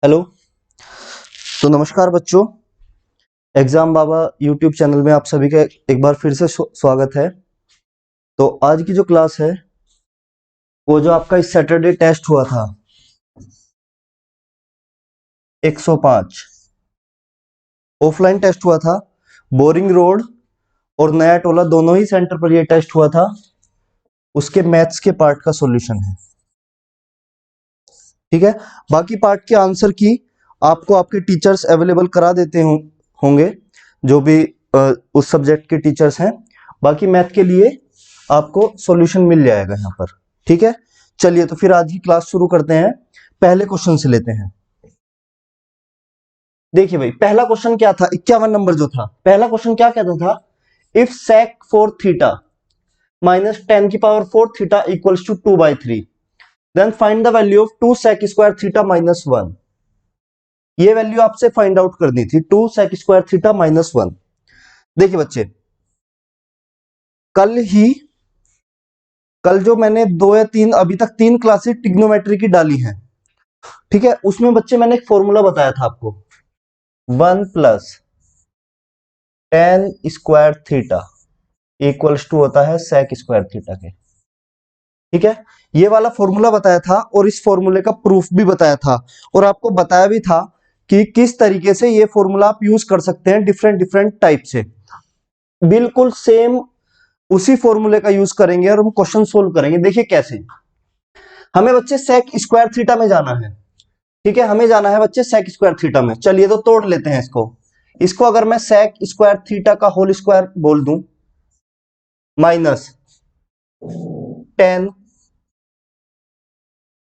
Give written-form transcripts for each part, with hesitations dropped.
Hello. तो नमस्कार बच्चों, एग्जाम बाबा यूट्यूब चैनल में आप सभी का एक बार फिर से स्वागत है। तो आज की जो क्लास है वो जो आपका इस सैटरडे टेस्ट हुआ था 105 ऑफलाइन टेस्ट हुआ था। बोरिंग रोड और नया टोला दोनों ही सेंटर पर ये टेस्ट हुआ था। उसके मैथ्स के पार्ट का सॉल्यूशन है, ठीक है। बाकी पार्ट के आंसर की आपको आपके टीचर्स अवेलेबल करा देते होंगे, जो भी उस सब्जेक्ट के टीचर्स हैं। बाकी मैथ के लिए आपको सॉल्यूशन मिल जाएगा यहाँ पर, ठीक है। चलिए तो फिर आज की क्लास शुरू करते हैं। पहले क्वेश्चन से लेते हैं। देखिए भाई, पहला क्वेश्चन क्या था, 51 नंबर जो था। पहला क्वेश्चन क्या कहता था, इफ sec 4 थीटा माइनस 10 की power 4 theta equals to 2/3 then find the value of 2 sec square theta minus 1। ये वैल्यू आपसे फाइंड आउट करनी थी, 2 sec स्क्वायर थीटा माइनस 1। देखिए बच्चे, कल जो मैंने 2 या 3 अभी तक 3 क्लासेस ट्रिग्नोमेट्री की डाली हैं, ठीक है। उसमें बच्चे मैंने एक फॉर्मूला बताया था आपको, 1 plus ten square theta equals to होता है सेक स्क्वायर थीटा के, ठीक है। ये वाला फॉर्मूला बताया था और इस फॉर्मूले का प्रूफ भी बताया था, और आपको बताया भी था कि किस तरीके से ये फॉर्मूला आप यूज कर सकते हैं डिफरेंट डिफरेंट टाइप से। बिल्कुल सेम उसी फॉर्मूले का यूज करेंगे और हम क्वेश्चन सोल्व करेंगे। देखिए कैसे। हमें बच्चे सेक स्क्वायर थीटा में जाना है, ठीक है। हमें जाना है बच्चे सेक स्क्वायर थीटा में। चलिए तो तोड़ लेते हैं इसको अगर मैं सेक स्क्वायर थीटा का होल स्क्वायर बोल दूं माइनस 10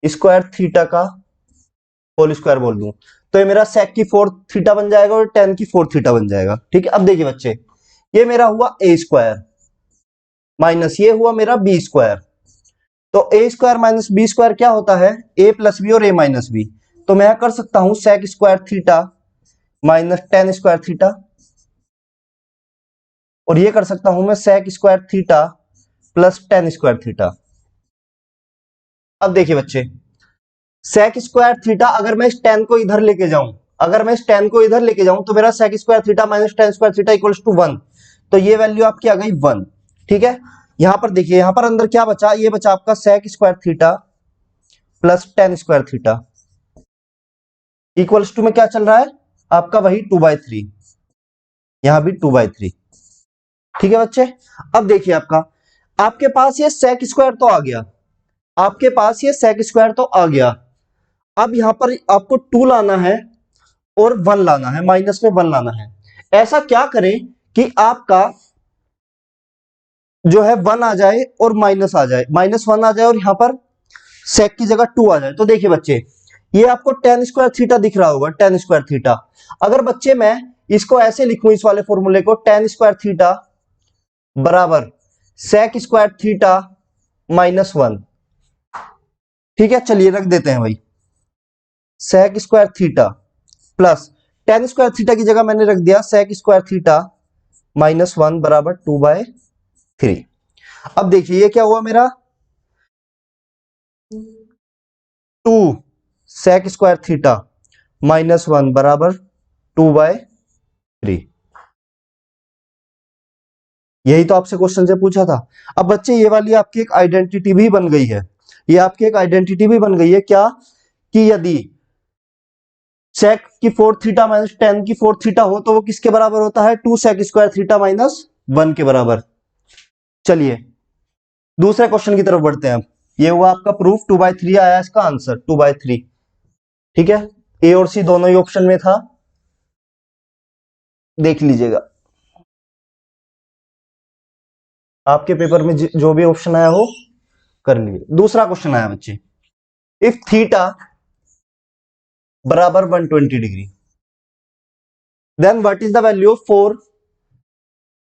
स्क्वायर थीटा का होल स्क्वायर बोल दूं, तो ये मेरा सेक की 4 थीटा बन जाएगा और 10 की 4 थीटा बन जाएगा, ठीक है। अब देखिए बच्चे, ये मेरा हुआ ए स्क्वायर माइनस ये हुआ मेरा बी स्क्वायर। तो ए स्क्वायर माइनस बी स्क्वायर क्या होता है, ए प्लस बी और ए माइनस बी। तो मैं कर सकता हूं sec square theta minus 10 square theta, और ये कर सकता हूं मैं sec square theta plus 10 square theta. अब देखिए बच्चे, सेक स्क्वायर थीटा अगर मैं इस 10 को इधर लेके जाऊं, तो मेरा sec square theta minus 10 square theta equals to 1। तो ये वैल्यू आपकी आ गई 1, ठीक है। यहां पर देखिए, यहां पर अंदर क्या बचा, ये बचा आपका sec square theta plus 10 square theta equals to में क्या चल रहा है आपका, वही 2/3। यहां भी 2/3, ठीक है बच्चे। अब देखिए आपके पास ये सेक स्क्वायर तो आ गया, अब यहां पर आपको 2 लाना है और 1 लाना है, माइनस में 1 लाना है। ऐसा क्या करें कि आपका जो है 1 आ जाए और माइनस आ जाए, -1 आ जाए और यहां पर सेक की जगह 2 आ जाए। तो देखिए बच्चे, ये आपको 10 स्क्वायर थीटा दिख रहा होगा, 10 स्क्वायर थीटा। अगर बच्चे मैं इसको ऐसे लिखूं, इस वाले फॉर्मूले को, 10 स्क्वायर थीटा बराबर सेक स्क्वायर थीटा -1, ठीक है। चलिए रख देते हैं भाई, sec square theta plus 10 square theta की जगह मैंने रख दिया सेक स्क्वायर थीटा -1 बराबर 2/3। अब देखिए ये क्या हुआ मेरा, 2 सेक स्क्वायर थीटा -1 बराबर 2/3। यही तो आपसे क्वेश्चन से पूछा था। अब बच्चे ये वाली आपकी एक आइडेंटिटी भी बन गई है, क्या, कि यदि सेक की 4 थीटा माइनस 10 की 4 थीटा हो तो वो किसके बराबर होता है, 2 सेक स्क्वायर थीटा -1 के बराबर। चलिए दूसरे क्वेश्चन की तरफ बढ़ते हैं। ये हुआ आपका प्रूफ, 2/3 आया इसका आंसर, 2/3, ठीक है। ए और सी दोनों ही ऑप्शन में था, देख लीजिएगा आपके पेपर में जो भी ऑप्शन आया हो कर लिए। दूसरा क्वेश्चन आया बच्चे, इफ थीटा बराबर 120 degree then what is the value of 4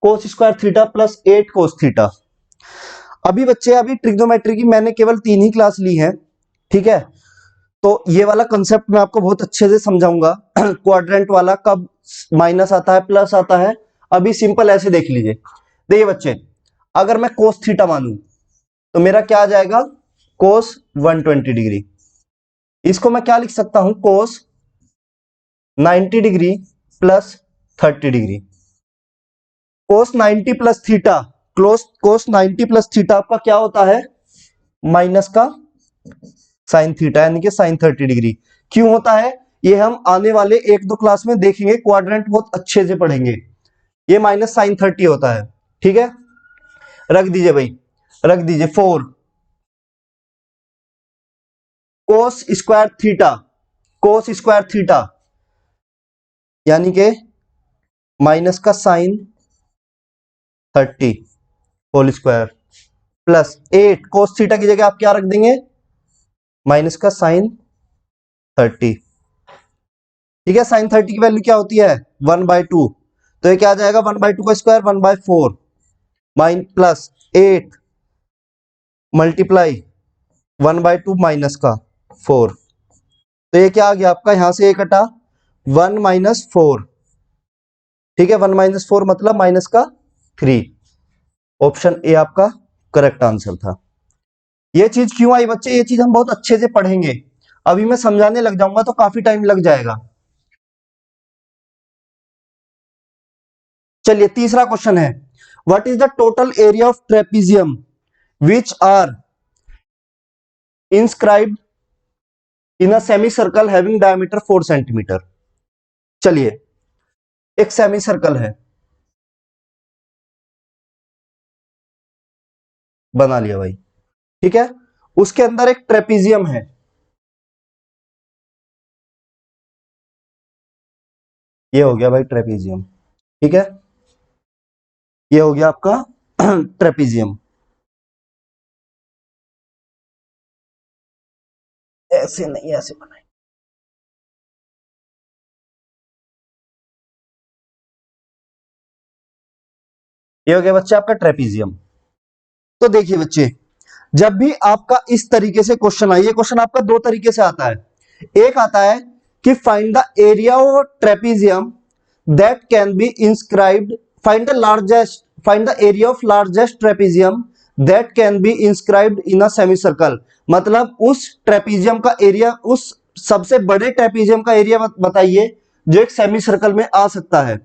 cos square theta plus 8 cos theta. अभी बच्चे, अभी ट्रिग्नोमेट्री की मैंने केवल 3 ही क्लास ली है, ठीक है। तो ये वाला कंसेप्ट मैं आपको बहुत अच्छे से समझाऊंगा। क्वाड्रेंट वाला कब माइनस आता है प्लस आता है, अभी सिंपल ऐसे देख लीजिए। देखिए बच्चे, अगर मैं कोस थीटा मानूं तो मेरा क्या आ जाएगा, कोस 120 डिग्री। इसको मैं क्या लिख सकता हूं, कोस 90 डिग्री प्लस 30 डिग्री। कोस 90 प्लस थीटा, कोस 90 प्लस थीटा आपका क्या होता है? माइनस का साइन थीटा, यानी कि साइन 30 डिग्री। क्यों होता है ये हम आने वाले एक दो क्लास में देखेंगे, क्वाड्रेंट बहुत अच्छे से पढ़ेंगे। ये माइनस साइन 30 होता है, ठीक है। रख दीजिए भाई, रख दीजिए 4 cos square theta, cos square theta यानी कि माइनस का sine 30 whole square plus 8 cos theta की जगह आप क्या रख देंगे? माइनस का साइन 30। ठीक है, साइन 30 की वैल्यू क्या होती है? 1/2। तो ये क्या आ जाएगा? 1/2 का square 1/4 mine plus 8 multiply 1/2 minus का 4। तो ये क्या आ गया आपका? यहां से 1 हटा 1 माइनस 4। ठीक है, 1 माइनस 4 मतलब माइनस का 3। ऑप्शन ए आपका करेक्ट आंसर था। ये चीज क्यों आई बच्चे? ये चीज हम बहुत अच्छे से पढ़ेंगे, अभी मैं समझाने लग जाऊंगा तो काफी टाइम लग जाएगा। चलिए तीसरा क्वेश्चन है, what is the total area of trapezium which are inscribed in a semi circle having diameter 4 centimetre. चलिए, एक सेमी सर्कल है, बना लिया भाई, ठीक है। उसके अंदर एक ट्रेपीजियम है, ये हो गया भाई ट्रेपीजियम, ठीक है। ये हो गया आपका ट्रेपीजियम। ऐसे नहीं, ऐसे बनाए। ये हो गया बच्चे आपका ट्रेपीजियम। तो देखिए बच्चे, जब भी आपका इस तरीके से क्वेश्चन आए, ये क्वेश्चन आपका दो तरीके से आता है। एक आता है कि find the area of trapezium that can be inscribed, find the largest, find the area of largest trapezium that can be inscribed in a semi circle. मतलब उस ट्रेपीजियम का एरिया, उस सबसे बड़े ट्रेपीजियम का एरिया बताइए जो एक सेमी सर्कल में आ सकता है।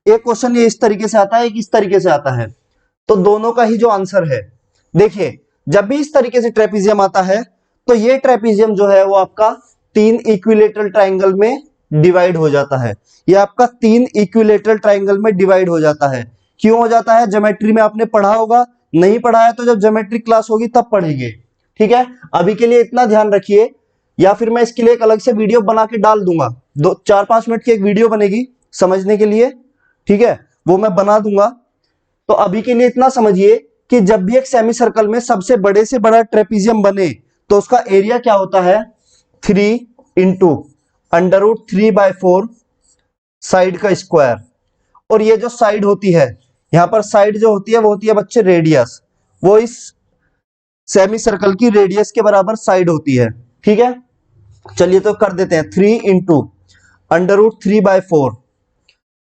एक क्वेश्चन ये इस तरीके से आता है, एक इस तरीके से आता है, तो दोनों का ही जो आंसर है, देखिए जब भी इस तरीके से ट्रेपीजियम आता है तो ये ट्रेपीजियम जो है वो आपका 3 इक्विलेटरल ट्राइंगल में डिवाइड हो जाता है। ये आपका 3 इक्विलेटरल ट्राइंगल में डिवाइड हो जाता है। क्यों हो जाता है? ज्योमेट्री में आपने पढ़ा होगा, नहीं पढ़ा है तो जब ज्योमेट्री क्लास होगी तब पढ़ेंगे, ठीक है। अभी के लिए इतना ध्यान रखिए, या फिर मैं इसके लिए एक अलग से वीडियो बना के डाल दूंगा, 4-5 मिनट की एक वीडियो बनेगी समझने के लिए, ठीक है, वो मैं बना दूंगा। तो अभी के लिए इतना समझिए कि जब भी एक सेमी सर्कल में सबसे बड़े से बड़ा ट्रेपीजियम बने तो उसका एरिया क्या होता है? 3 इंटू √3/4 साइड का स्क्वायर। और ये जो साइड होती है, यहां पर साइड जो होती है वो होती है बच्चे रेडियस, वो इस सेमी सर्कल की रेडियस के बराबर साइड होती है, ठीक है। चलिए तो कर देते हैं, 3 इंटू √3/4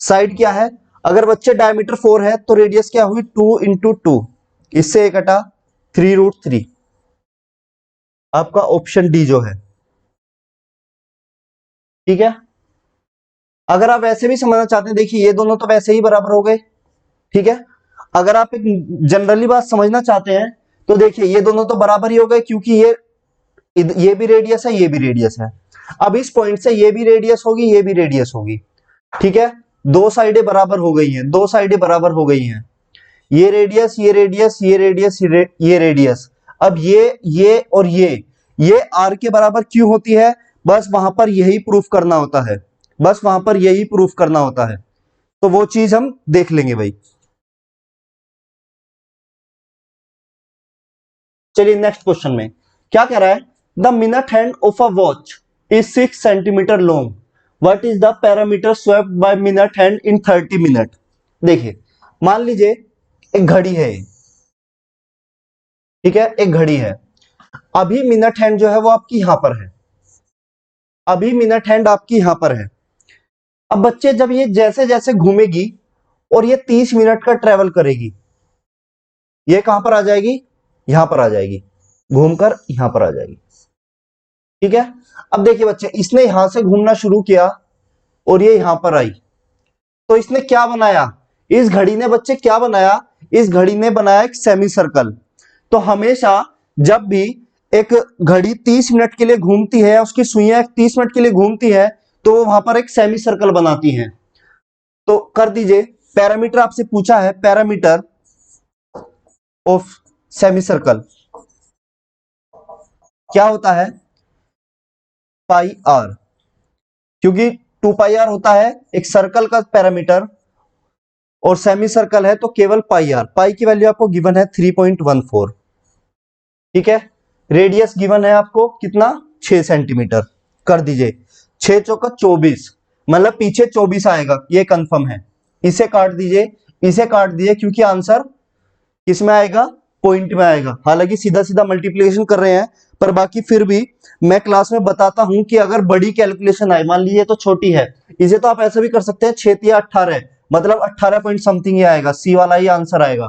साइड क्या है? अगर बच्चे डायमीटर 4 है तो रेडियस क्या हुई? 2 इंटू 2, इससे एक हटा 3√3। आपका ऑप्शन डी जो है, ठीक है। अगर आप वैसे भी समझना चाहते हैं, देखिए ये दोनों तो वैसे ही बराबर हो गए, ठीक है। अगर आप एक जनरली बात समझना चाहते हैं तो देखिए ये दोनों तो बराबर ही हो गए, क्योंकि ये भी रेडियस है, ये भी रेडियस है। अब इस पॉइंट से ये भी रेडियस होगी, ये भी रेडियस होगी, ठीक है। दो साइडें बराबर हो गई हैं, दो साइडें बराबर हो गई हैं। ये रेडियस, ये रेडियस, ये रेडियस, ये रेडियस। अब ये और ये आर के बराबर क्यों होती है? बस वहां पर यही प्रूफ करना होता है, बस वहां पर यही प्रूफ करना होता है, तो वो चीज हम देख लेंगे भाई। चलिए नेक्स्ट क्वेश्चन में क्या कह रहा है? The minute hand of a watch is 6 centimetre long, what is the parameter swept by minute hand in 30 minute. देखिए मान लीजिए एक घड़ी है, ठीक है, एक घड़ी है। अभी मिनट हैंड जो है वो आपकी यहां पर है, अभी मिनट हैंड आपकी यहां पर है। अब बच्चे जब ये जैसे जैसे घूमेगी और ये 30 मिनट का ट्रेवल करेगी, ये कहां पर आ जाएगी? यहां पर आ जाएगी, घूमकर यहां पर आ जाएगी, ठीक है। अब देखिए बच्चे, इसने यहां से घूमना शुरू किया, और ये यहां पर आई। तो इसने क्या बनाया, इस घड़ी ने बच्चे क्या बनाया, इस घड़ी ने बनाया एक सेमी सर्कल। तो हमेशा जब भी एक घड़ी 30 मिनट के लिए घूमती है, उसकी सुइयां 30 मिनट के लिए घूमती है, तो वो वहां पर एक सेमी सर्कल बनाती हैं। तो कर दीजिए, पैरामीटर आपसे पूछा है, पैरामीटर ऑफ सेमी सर्कल क्या होता है, पाई आर। क्योंकि 2 पाई आर होता है एक सर्कल का पैरामीटर, और सेमी सर्कल है तो केवल पाई आर। पाई की वैल्यू आपको गिवन है 3.14, ठीक है। रेडियस गिवन है आपको कितना, 6 सेंटीमीटर। कर दीजिए, 6 चौका 24, मतलब पीछे 24 आएगा, ये कंफर्म है। इसे काट दीजिए, इसे काट दीजिए, क्योंकि आंसर किस में आएगा, पॉइंट में आएगा। हालांकि सीधा सीधा मल्टीप्लिकेशन कर रहे हैं, पर बाकी फिर भी मैं क्लास में बताता हूं कि अगर बड़ी कैलकुलेशन आए, मान लीजिए तो छोटी है, इसे तो आप ऐसे भी कर सकते हैं, 6 या 18, मतलब 18 पॉइंट समथिंग ही आएगा, सी वाला ही आंसर आएगा।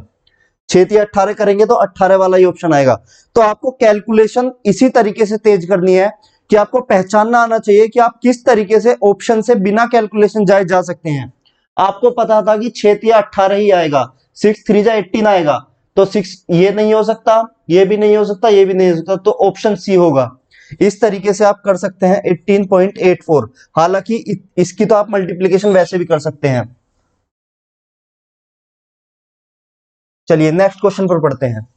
6 या 18 करेंगे तो 18 वाला ही ऑप्शन आएगा। तो आपको कैलकुलेशन इसी तरीके से तेज करनी है कि आपको पहचानना आना चाहिए कि आप किस तरीके से ऑप्शन से बिना कैलकुलेशन जाए जा सकते हैं। आपको पता था कि 6 या 18 ही आएगा, 6 3 जा 18 आएगा, तो 6 ये नहीं हो सकता, ये भी नहीं हो सकता, ये भी नहीं हो सकता, तो ऑप्शन सी होगा। इस तरीके से आप कर सकते हैं 18.84। हालांकि इसकी तो आप मल्टीप्लीकेशन वैसे भी कर सकते हैं। चलिए नेक्स्ट क्वेश्चन पर पढ़ते हैं।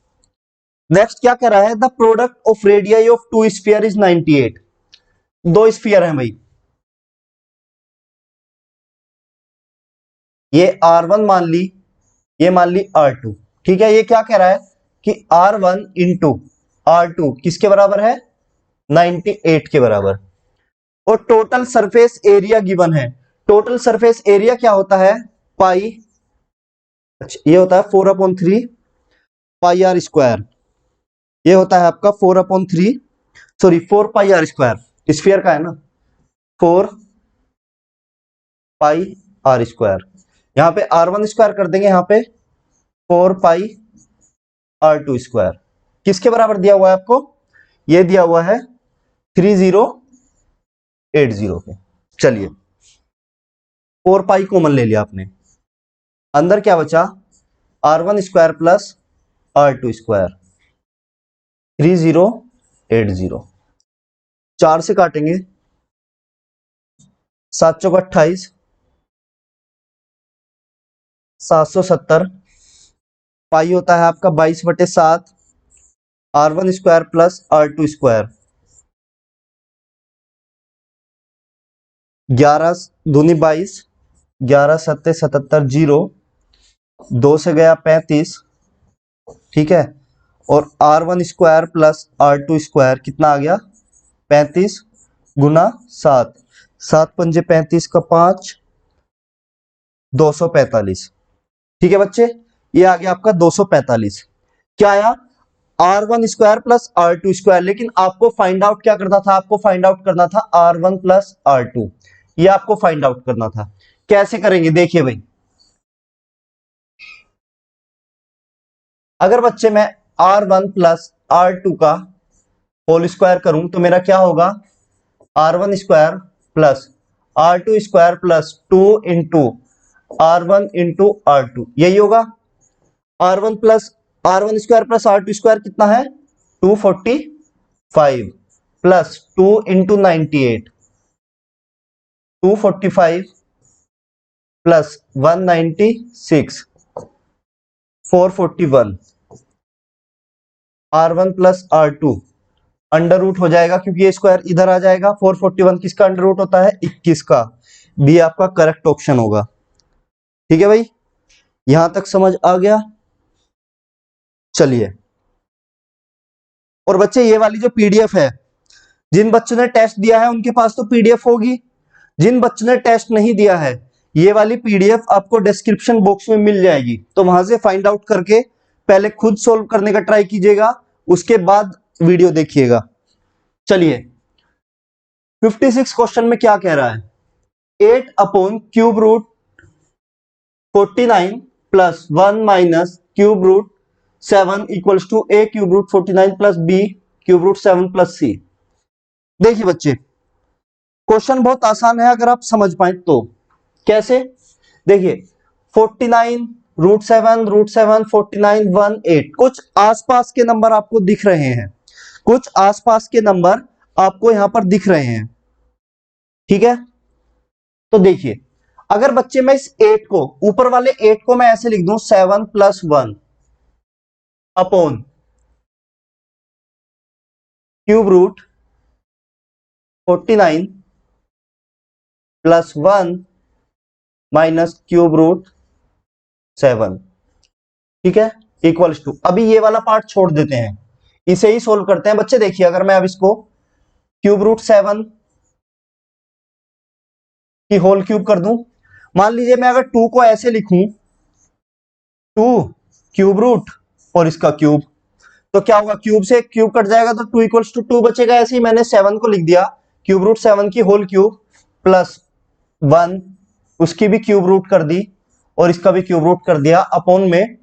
नेक्स्ट क्या कह रहा है, the product of radii of two sphere is 98। दो स्फीयर हैं भाई, ये R1 मान ली, ये मान ली R2, ठीक है। ये क्या कह रहा है कि R1 इंटू R2 किसके बराबर है, 98 के बराबर। और टोटल सरफेस एरिया गिवन है। टोटल सरफेस एरिया क्या होता है, पाई, अच्छा ये होता है 4/3 पाई आर स्क्वायर। ये होता है आपका 4/3, sorry 4 pi r square, sphere का है ना, 4 पाई आर स्क्वायर। यहां पे R1 स्क्वायर कर देंगे, यहां पे 4 पाई R2 स्क्वायर। किसके बराबर दिया हुआ है आपको, ये दिया हुआ है 3080 के। चलिए 4 पाई कॉमन ले लिया आपने, अंदर क्या बचा, R1 square plus R2 square, 3080। 4 से काटेंगे, 7 चौक 28, 770। पाई होता है आपका 22/7 R1 square plus R2 square. 11 दूनी 22, 11 सत्ते 77, 0 2 से गया 35, ठीक है। और R1 square plus R2 square कितना आ गया, 35 गुना 7, 7 पंजे 35 का 5, 245, ठीक है बच्चे। ये आ गया आपका 245। क्या आया, R1 square plus R2 square. लेकिन आपको फाइंड आउट क्या करना था, आपको फाइंड आउट करना था R1 प्लस R2, ये आपको फाइंड आउट करना था। कैसे करेंगे देखिए भाई, अगर बच्चे मैं R1 प्लस R2 का होल स्क्वायर करूं तो मेरा क्या होगा, R1 square plus R2 square plus 2 into R1 into R2, यही होगा। R1 square plus R2 square कितना है, 245 plus 2 into 98, 245 plus 196, 441। R1 plus R2 under root हो जाएगा, क्योंकि ये स्क्वायर इधर आ जाएगा। 441 किसका अंडर रूट होता है, 21 का। बी आपका करेक्ट ऑप्शन होगा, ठीक है भाई। यहां तक समझ आ गया। चलिए, और बच्चे ये वाली जो पीडीएफ है, जिन बच्चों ने टेस्ट दिया है उनके पास तो पीडीएफ होगी। जिन बच्चों ने टेस्ट नहीं दिया है, ये वाली पीडीएफ आपको डिस्क्रिप्शन बॉक्स में मिल जाएगी, तो वहां से फाइंड आउट करके पहले खुद सोल्व करने का ट्राई कीजिएगा, उसके बाद वीडियो देखिएगा। चलिए 56 क्वेश्चन में क्या कह रहा है, cube root 49 plus 1 minus cube root 7 equals to a cube root 49 plus b cube root 7 plus c। देखिए बच्चे, क्वेश्चन बहुत आसान है अगर आप समझ पाए तो। कैसे? देखिए 49 √7 √7 49 1 8, कुछ आसपास के नंबर आपको दिख रहे हैं, कुछ आसपास के नंबर आपको यहां पर दिख रहे हैं, ठीक है। तो देखिए अगर बच्चे मैं इस 8 को, ऊपर वाले 8 को मैं ऐसे लिख दूं 7 + 1 upon cube root 49 + 1 minus cube root 7, ठीक है, इक्वल्स टू, अभी ये वाला पार्ट छोड़ देते हैं, इसे ही सोल्व करते हैं बच्चे। देखिए अगर मैं अब इसको क्यूब रूट 7 की होल क्यूब कर दूं, मान लीजिए मैं अगर 2 को ऐसे लिखूं 2 क्यूब रूट और इसका क्यूब, तो क्या होगा, क्यूब से क्यूब कट जाएगा तो 2 = 2 बचेगा। ऐसे ही मैंने 7 को लिख दिया क्यूब रूट 7 की होल क्यूब प्लस 1, उसकी भी क्यूब रूट कर दी और इसका भी क्यूब रूट कर दिया, अपॉन में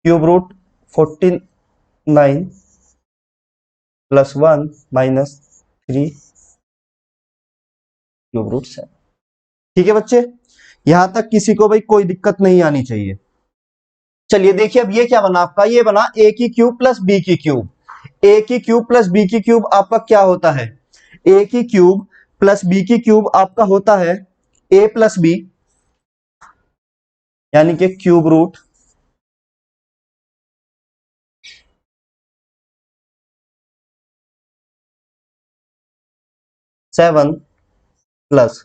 cube root 49 + 1 minus 3 cube root 7। ठीक है बच्चे, यहां तक किसी को भाई कोई दिक्कत नहीं आनी चाहिए। चलिए देखिए अब ये क्या बना आपका, ये बना a की क्यूब प्लस b की क्यूब। a की क्यूब प्लस b की क्यूब आपका क्या होता है, a की क्यूब प्लस b की क्यूब आपका होता है a + b, यानी कि cube root 7 plus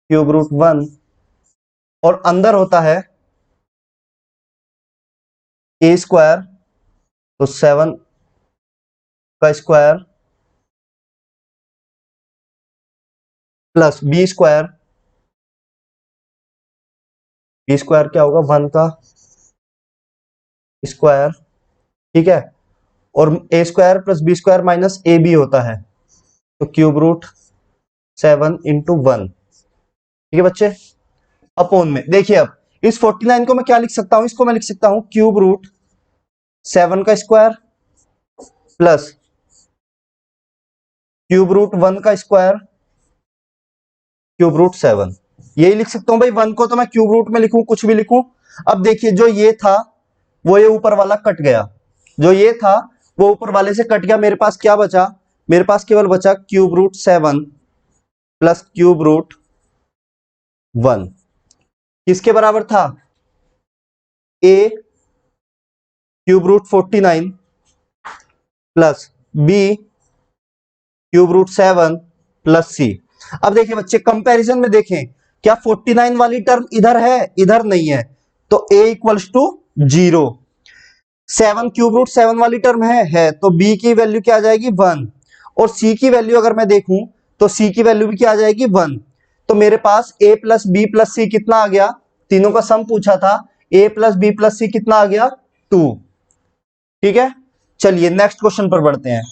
cube root 1, और अंदर होता है a स्क्वायर, तो 7 का square plus b square, b square क्या होगा 1 का स्क्वायर, ठीक है, और a square plus b square minus a b होता है, तो क्यूब रूट 7 × 1, ठीक है बच्चे, अपॉन में। देखिए अब इस 49 को मैं क्या लिख सकता हूं, इसको मैं लिख सकता हूं क्यूब रूट 7 का स्क्वायर प्लस क्यूब रूट 1 का स्क्वायर क्यूब रूट 7, यही लिख सकता हूं भाई। 1 को तो मैं क्यूब रूट में लिखूं, कुछ भी लिखूं। अब देखिए जो ये था वो ये ऊपर वाला कट गया, जो ये था वो ऊपर वाले से कट गया, मेरे पास क्या बचा, मेरे पास केवल बचा cube root 7 plus cube root 1, किसके बराबर था, a cube root 49 plus b cube root 7 plus c। अब देखिए बच्चे कंपैरिजन में देखें, क्या 49 वाली टर्म इधर है, इधर नहीं है, तो a = 0। 7 क्यूब रूट 7 वाली टर्म है, तो b की वैल्यू क्या आ जाएगी 1, और c की वैल्यू अगर मैं देखूं तो c की वैल्यू भी क्या आ जाएगी 1। तो मेरे पास a + b + c कितना आ गया, तीनों का सम पूछा था, a + b + c कितना आ गया 2, ठीक है। चलिए नेक्स्ट क्वेश्चन पर बढ़ते हैं।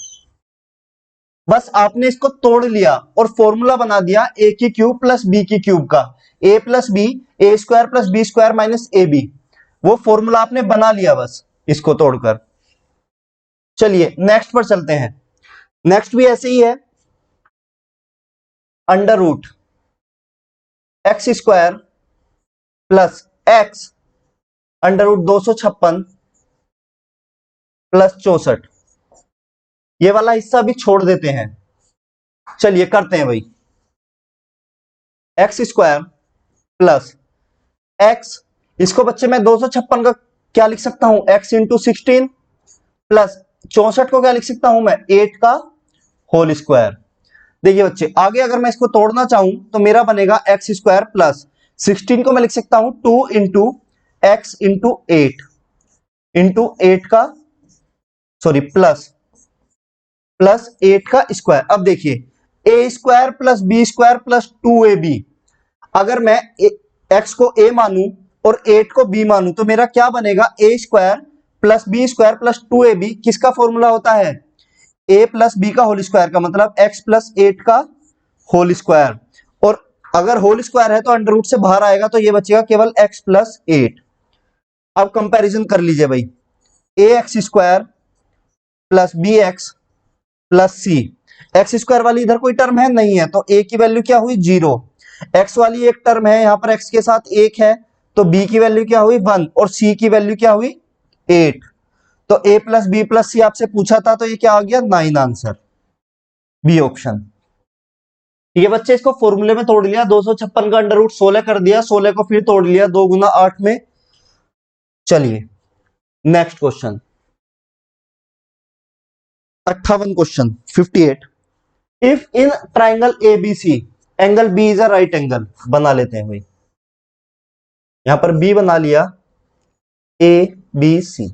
बस आपने इसको तोड़ लिया और फॉर्मूला बना दिया a की क्यूब प्लस b की क्यूब का, a + b a square plus b square minus a b, वो फॉर्मूला आपने बना लिया बस इसको तोड़कर। चलिए नेक्स्ट पर चलते हैं, नेक्स्ट भी ऐसे ही है, under root x square plus x under root 256 plus 64, ये वाला हिस्सा भी छोड़ देते हैं। चलिए करते हैं भाई, एक्स स्क्वायर प्लस एक्स, इसको बच्चे मैं 256 का क्या लिख सकता हूं, x × 16 प्लस 64 को क्या लिख सकता हूं मैं 8 का होल स्क्वायर। देखिए बच्चे आगे अगर मैं इसको तोड़ना चाहूं तो मेरा बनेगा एक्स स्क्वायर प्लस 16 को मैं लिख सकता हूं 2 × x × 8 का सॉरी प्लस 8 का स्क्वायर। अब देखिए a square plus b square plus 2ab, अगर मैं x को a मानूं और 8 को b मानूं तो मेरा क्या बनेगा, a square plus b square plus 2ab, किसका फॉर्मूला होता है, a + b का होल स्क्वायर, का मतलब x + 8 का होल स्क्वायर, और अगर होल स्क्वायर है तो अंडर रूट से बाहर आएगा, तो ये बचेगा केवल x + 8। अब कंपैरिजन कर लीजिए भाई, ax square plus bx plus C. X square वाली इधर कोई टर्म है नहीं है, तो ए की वैल्यू क्या हुई 0। एक्स वाली एक टर्म है, यहां पर एक्स के साथ एक है, तो बी की वैल्यू क्या हुई 1 और सी की वैल्यू क्या हुई 8। तो ए प्लस बी प्लस सी आपसे पूछा था, तो ये क्या आ गया 9 आंसर, बी ऑप्शन। ठीक है बच्चे, इसको फॉर्मूले में तोड़ लिया, 256 का अंडर रूट 16 कर दिया, 16 को फिर तोड़ लिया 2 गुना 8 में। चलिए next question 58 question 58। If in triangle ABC angle B is a right angle, बना लेते हैं भाई, यहां पर बी बना लिया, A B C.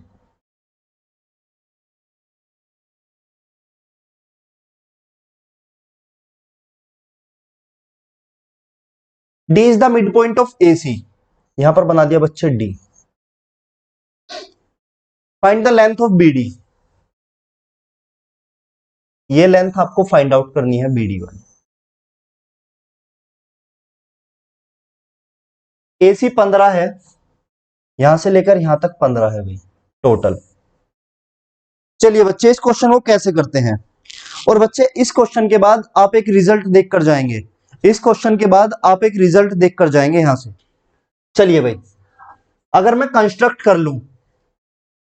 D is the midpoint of A C, यहां पर बना दिया बच्चे D. Find the length of B D, ये लेंथ आपको फाइंड आउट करनी है बी डी वाली। ए सी 15 है, यहां से लेकर यहां तक 15 है भाई टोटल। चलिए बच्चे इस क्वेश्चन को कैसे करते हैं, और बच्चे इस क्वेश्चन के बाद आप एक रिजल्ट देख कर जाएंगे, इस क्वेश्चन के बाद आप एक रिजल्ट देख कर जाएंगे यहां से। चलिए भाई, अगर मैं कंस्ट्रक्ट कर लूं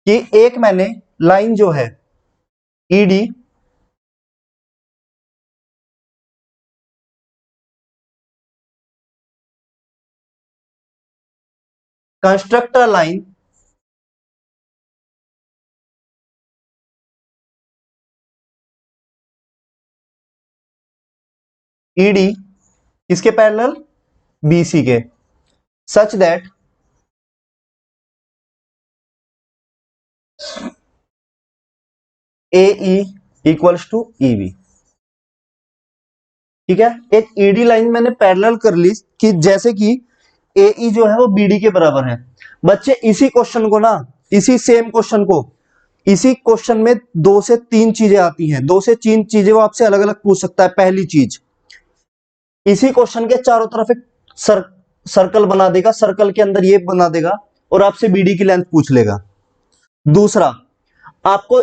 कि एक मैंने लाइन जो है ED construct a line ED किसके पैरेलल, बीसी के, such that AE equals to EB। ठीक है, एक ईडी लाइन मैंने पैरेलल कर ली कि जैसे कि AE जो है वो BD के बराबर है। बच्चे इसी क्वेश्चन को ना, इसी सेम क्वेश्चन को, इसी क्वेश्चन में 2 से 3 चीजें आती हैं, 2 से 3 चीजें वो आपसे अलग अलग पूछ सकता है। पहली चीज, इसी क्वेश्चन के चारों तरफ एक सर्कल बना देगा, सर्कल के अंदर ये बना देगा और आपसे बीडी की लेंथ पूछ लेगा। दूसरा, आपको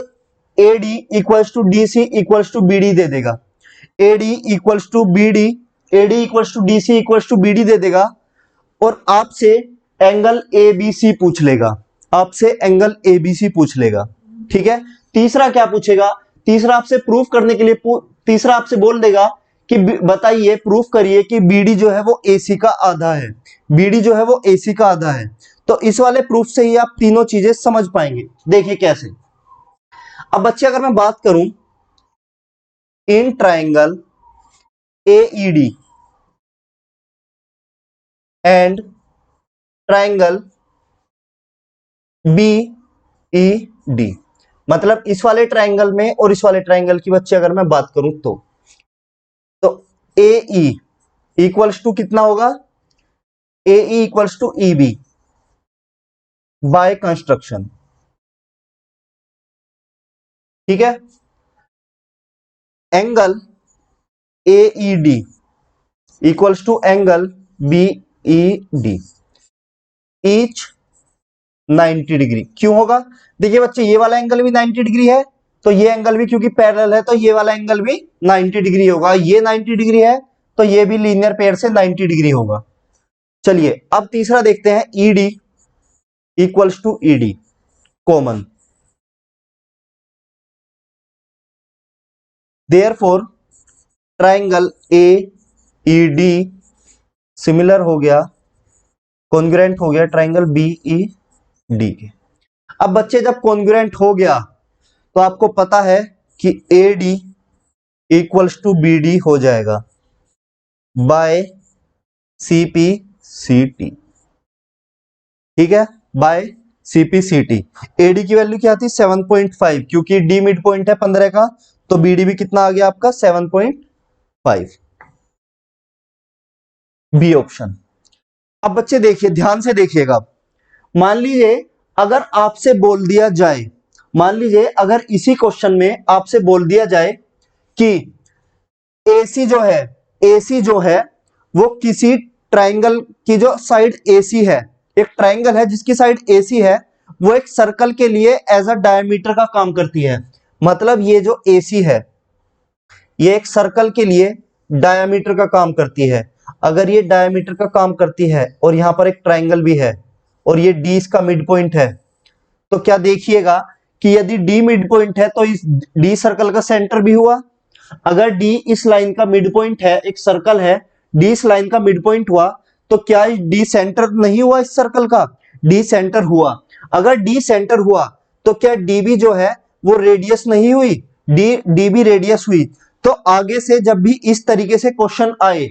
AD equals to DC equals to BD दे देगा, AD equals to BD, AD equals to DC equals to BD दे देगा, और आपसे एंगल एबीसी पूछ लेगा, आपसे एंगल एबीसी पूछ लेगा। ठीक है, तीसरा क्या पूछेगा, तीसरा आपसे प्रूफ करने के लिए तीसरा आपसे बोल देगा कि बताइए, प्रूफ करिए कि बीडी जो है वो एसी का आधा है, बीडी जो है वो एसी का आधा है। तो इस वाले प्रूफ से ही आप तीनों चीजें समझ पाएंगे। देखिए कैसे। अब बच्चे अगर मैं बात करूं in triangle AED and triangle B.Ed, मतलब इस वाले ट्राइंगल में और इस वाले ट्राइंगल की बच्चे अगर मैं बात करूं तो AE इक्वल्स टू कितना होगा, AE equals to EB by construction. ठीक है, angle AED equals to angle BED each 90 degree. क्यों होगा, देखिए बच्चे ये वाला एंगल भी 90 डिग्री है, तो ये एंगल भी क्योंकि पैरेलल है तो ये वाला एंगल भी 90 डिग्री होगा, ये 90 डिग्री है तो ये भी लीनियर पेयर से 90 डिग्री होगा। चलिए अब तीसरा देखते हैं, ED equals to ED common, therefore triangle AED similar हो गया, कॉन्ग्रुएंट हो गया ट्राइंगल BED के। अब बच्चे जब कॉन्ग्रुएंट हो गया तो आपको पता है कि AD इक्वल्स टू BD हो जाएगा बाय CPCT। ठीक है, बाय CPCT। AD की वैल्यू क्या थी 7.5, क्योंकि D मिड पॉइंट है 15 का, तो BD भी कितना आ गया आपका 7.5, बी ऑप्शन। अब बच्चे देखिए, ध्यान से देखिएगा, मान लीजिए अगर आपसे बोल दिया जाए, मान लीजिए अगर इसी क्वेश्चन में आपसे बोल दिया जाए कि AC जो है, AC जो है वो किसी ट्राइंगल की जो साइड AC है, एक ट्राइंगल है जिसकी साइड AC है, वो एक सर्कल के लिए एज अ डायमीटर का काम करती है। मतलब ये जो AC है, ये एक सर्कल के लिए डायमीटर का काम करती है। अगर ये डायमीटर का काम करती है और यहाँ पर एक ट्राइंगल भी है और ये डी इसका मिड पॉइंट है, तो क्या देखिएगा कि यदि डी मिड पॉइंट है तो इस डी सर्कल का सेंटर भी हुआ। अगर डी इस लाइन का मिड पॉइंट है, एक सर्कल है, डी इस लाइन का मिड पॉइंट हुआ, तो क्या डी सेंटर नहीं हुआ इस सर्कल का? डी सेंटर हुआ। अगर डी सेंटर हुआ तो क्या डी भी जो है वो रेडियस नहीं हुई? डी भी रेडियस हुई। तो आगे से जब भी इस तरीके से क्वेश्चन आए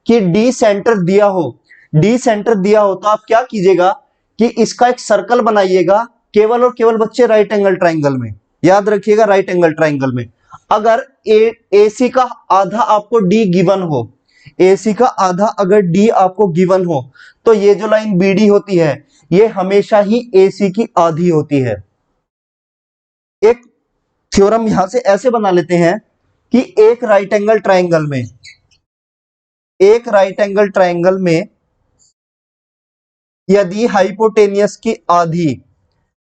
कि डी सेंटर दिया हो, डी सेंटर दिया हो, तो आप क्या कीजिएगा कि इसका एक सर्कल बनाइएगा, केवल और केवल बच्चे राइट एंगल ट्राइंगल में। याद रखिएगा, राइट एंगल ट्राइंगल में अगर AC का आधा आपको D गिवन हो, AC का आधा अगर D आपको गिवन हो, तो ये जो लाइन BD होती है ये हमेशा ही AC की आधी होती है। एक थ्योरम यहां से ऐसे बना लेते हैं कि एक राइट एंगल ट्राइंगल में, एक राइट एंगल ट्राइंगल में यदि हाइपोटेनियस की आधी,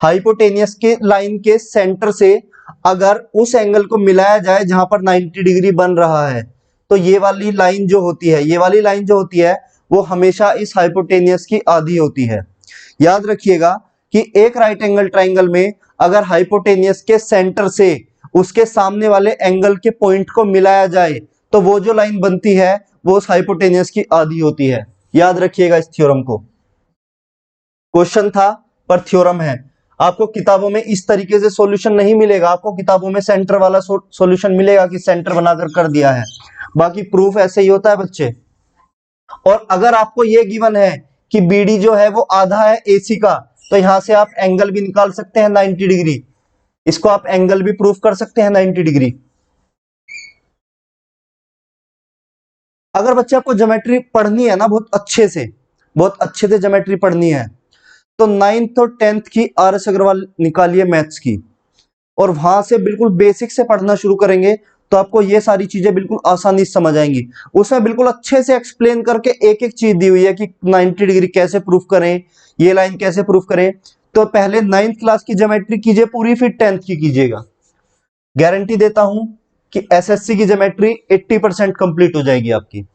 हाइपोटेनियस के लाइन के सेंटर से अगर उस एंगल को मिलाया जाए जहां पर 90 डिग्री बन रहा है, तो ये वाली लाइन जो होती है, ये वाली लाइन जो होती है वो हमेशा इस हाइपोटेनियस की आधी होती है। याद रखिएगा कि एक राइट एंगल ट्राइंगल में अगर हाइपोटेनियस के सेंटर से उसके सामने वाले एंगल के पॉइंट को मिलाया जाए तो वो जो लाइन बनती है वो उस हाइपोटेनियस की आधी होती है। याद रखिएगा इस थ्योरम को। क्वेश्चन था पर थ्योरम है। आपको किताबों में इस तरीके से सॉल्यूशन नहीं मिलेगा, आपको किताबों में सेंटर वाला सॉल्यूशन मिलेगा कि सेंटर बनाकर कर दिया है, बाकी प्रूफ ऐसे ही होता है बच्चे। और अगर आपको ये गिवन है कि BD जो है वो आधा है AC का, तो यहां से आप एंगल भी निकाल सकते हैं 90 डिग्री, इसको आप एंगल भी प्रूफ कर सकते हैं 90 डिग्री। अगर बच्चे आपको ज्योमेट्री पढ़नी है ना बहुत अच्छे से, बहुत अच्छे से ज्योमेट्री पढ़नी है, तो 9th और 10th की RS अग्रवाल निकालिए मैथ्स की, और वहां से बिल्कुल बेसिक से पढ़ना शुरू करेंगे तो आपको ये सारी चीजें बिल्कुल आसानी से समझ आएंगी। उसमें बिल्कुल अच्छे से एक्सप्लेन करके एक एक चीज दी हुई है कि 90 डिग्री कैसे प्रूफ करें, ये लाइन कैसे प्रूफ करें। तो पहले 9th क्लास की ज्योमेट्री कीजिए पूरी, फिर 10th की कीजिएगा। गारंटी देता हूं कि SSC की ज्योमेट्री 80% कंप्लीट हो जाएगी आपकी।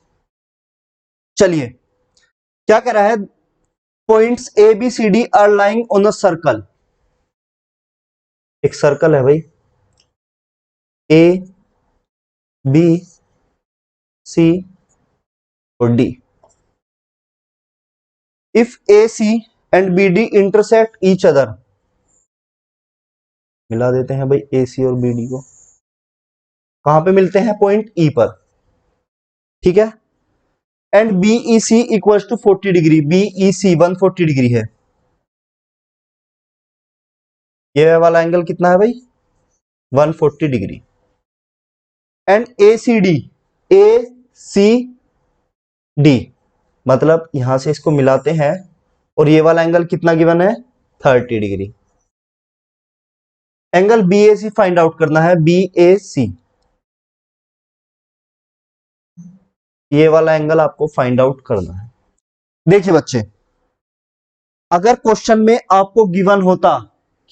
चलिए क्या कह रहा है, points ABCD are lying on a circle. एक सर्कल है भाई, ABC और D। If AC and BD intersect each other, मिला देते हैं भाई AC और BD को, कहां पे मिलते हैं? पॉइंट E पर, ठीक है। And BEC equals to 40 degree, BEC 140 degree है। ये वाला एंगल कितना है भाई? 140 डिग्री। एंड ACD, ACD मतलब यहां से इसको मिलाते हैं और ये वाला एंगल कितना गिवन है? 30 degree. Angle BAC find out करना है, BAC, ये वाला एंगल आपको फाइंड आउट करना है। देखिए बच्चे, अगर क्वेश्चन में आपको गिवन होता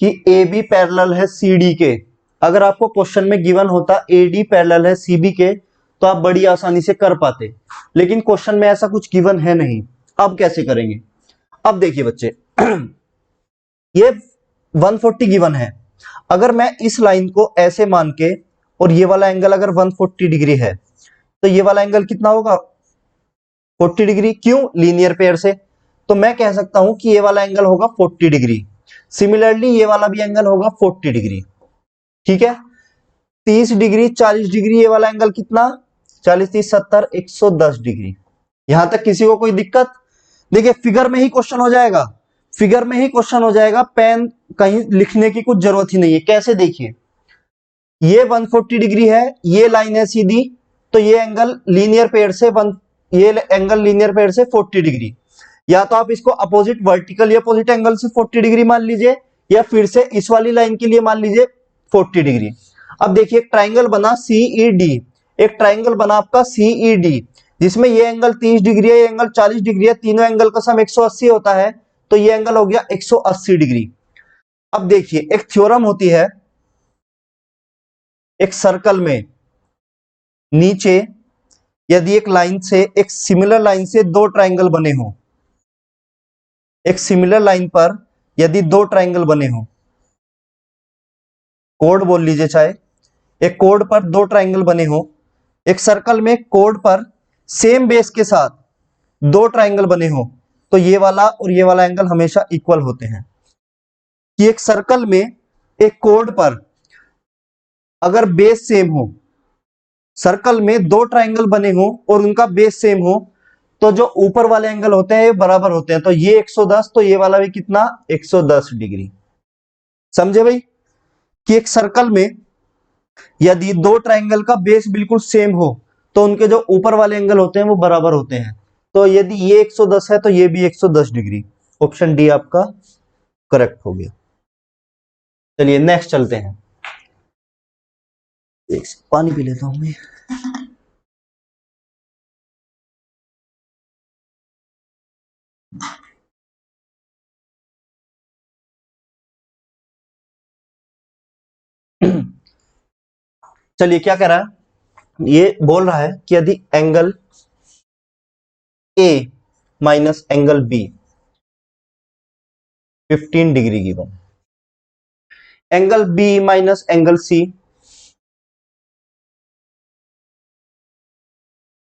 कि AB पैरेलल है CD के, अगर आपको क्वेश्चन में गिवन होता AD पैरेलल है CB के, तो आप बड़ी आसानी से कर पाते, लेकिन क्वेश्चन में ऐसा कुछ गिवन है नहीं। अब कैसे करेंगे? अब देखिए बच्चे, ये 140 गिवन है, अगर मैं इस लाइन को ऐसे मान के, और ये वाला एंगल अगर 140 डिग्री है, तो ये वाला एंगल कितना होगा? 40 डिग्री। क्यों? लीनियर पेयर से। तो मैं कह सकता हूं कि ये वाला एंगल होगा 40 डिग्री। सिमिलरली ये वाला भी एंगल होगा 40 डिग्री, ठीक है। 30 डिग्री, 40 डिग्री, ये वाला एंगल कितना? 40 30 70 110 डिग्री। यहां तक किसी को कोई दिक्कत? देखिए फिगर में ही क्वेश्चन हो जाएगा, फिगर में ही क्वेश्चन हो जाएगा, पेन कहीं लिखने की कुछ जरूरत ही नहीं है। कैसे? देखिए ये 140 डिग्री है, ये लाइन है सीधी, तो ये एंगल लीनियर पेयर से ये एंगल लीनियर पेयर से 40 डिग्री। या तो आप इसको अपोजिट वर्टिकल या अपोजिट एंगल से 40 डिग्री मान लीजिए, या फिर से इस वाली लाइन के लिए मान लीजिए 40 डिग्री। अब देखिए एक ट्राइंगल बना CED, एक ट्राइंगल बना आपका CED, जिसमें ये एंगल 30 डिग्री है, ये एंगल 40 डिग्री है, तीनों एंगल का सम 180 होता है, तो ये एंगल हो गया 180 डिग्री। अब देखिए एक थ्योरम होती है एक सर्कल में, नीचे यदि एक लाइन से, एक सिमिलर लाइन से दो ट्राइंगल बने हो, एक सिमिलर लाइन पर यदि दो ट्राइंगल बने हो, कोड बोल लीजिए चाहे, एक कोड पर दो ट्राइंगल बने हो, एक सर्कल में कोड पर सेम बेस के साथ दो ट्राइंगल बने हो, तो ये वाला और ये वाला एंगल हमेशा इक्वल होते हैं। कि एक सर्कल में एक कोड पर अगर बेस सेम हो, सर्कल में दो ट्राइंगल बने हो और उनका बेस सेम हो, तो जो ऊपर वाले एंगल होते हैं ये बराबर होते हैं। तो ये 110, तो ये वाला भी कितना, 110 डिग्री। समझे भाई? कि एक सर्कल में यदि दो ट्राइंगल का बेस बिल्कुल सेम हो, तो उनके जो ऊपर वाले एंगल होते हैं वो बराबर होते हैं। तो यदि ये 110 है तो ये भी 110 डिग्री। ऑप्शन डी आपका करेक्ट हो गया। चलिए नेक्स्ट चलते हैं। एक पानी पी लेता हूं मैं। चलिए क्या कह रहा है, ये बोल रहा है कि यदि angle a minus angle b 15 degree given, angle b minus angle c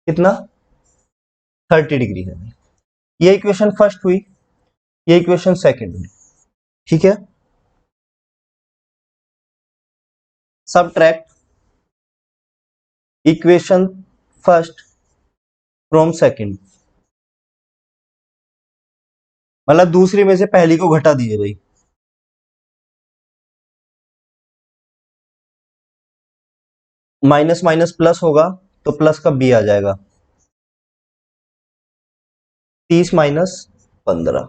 कितना, 30 डिग्री है। ये इक्वेशन फर्स्ट हुई, ये इक्वेशन सेकंड हुई। ठीक है, subtract equation first from second, मतलब दूसरी में से पहली को घटा दीजिए भाई। माइनस माइनस प्लस होगा तो प्लस का बी आ जाएगा, 30 माइनस 15।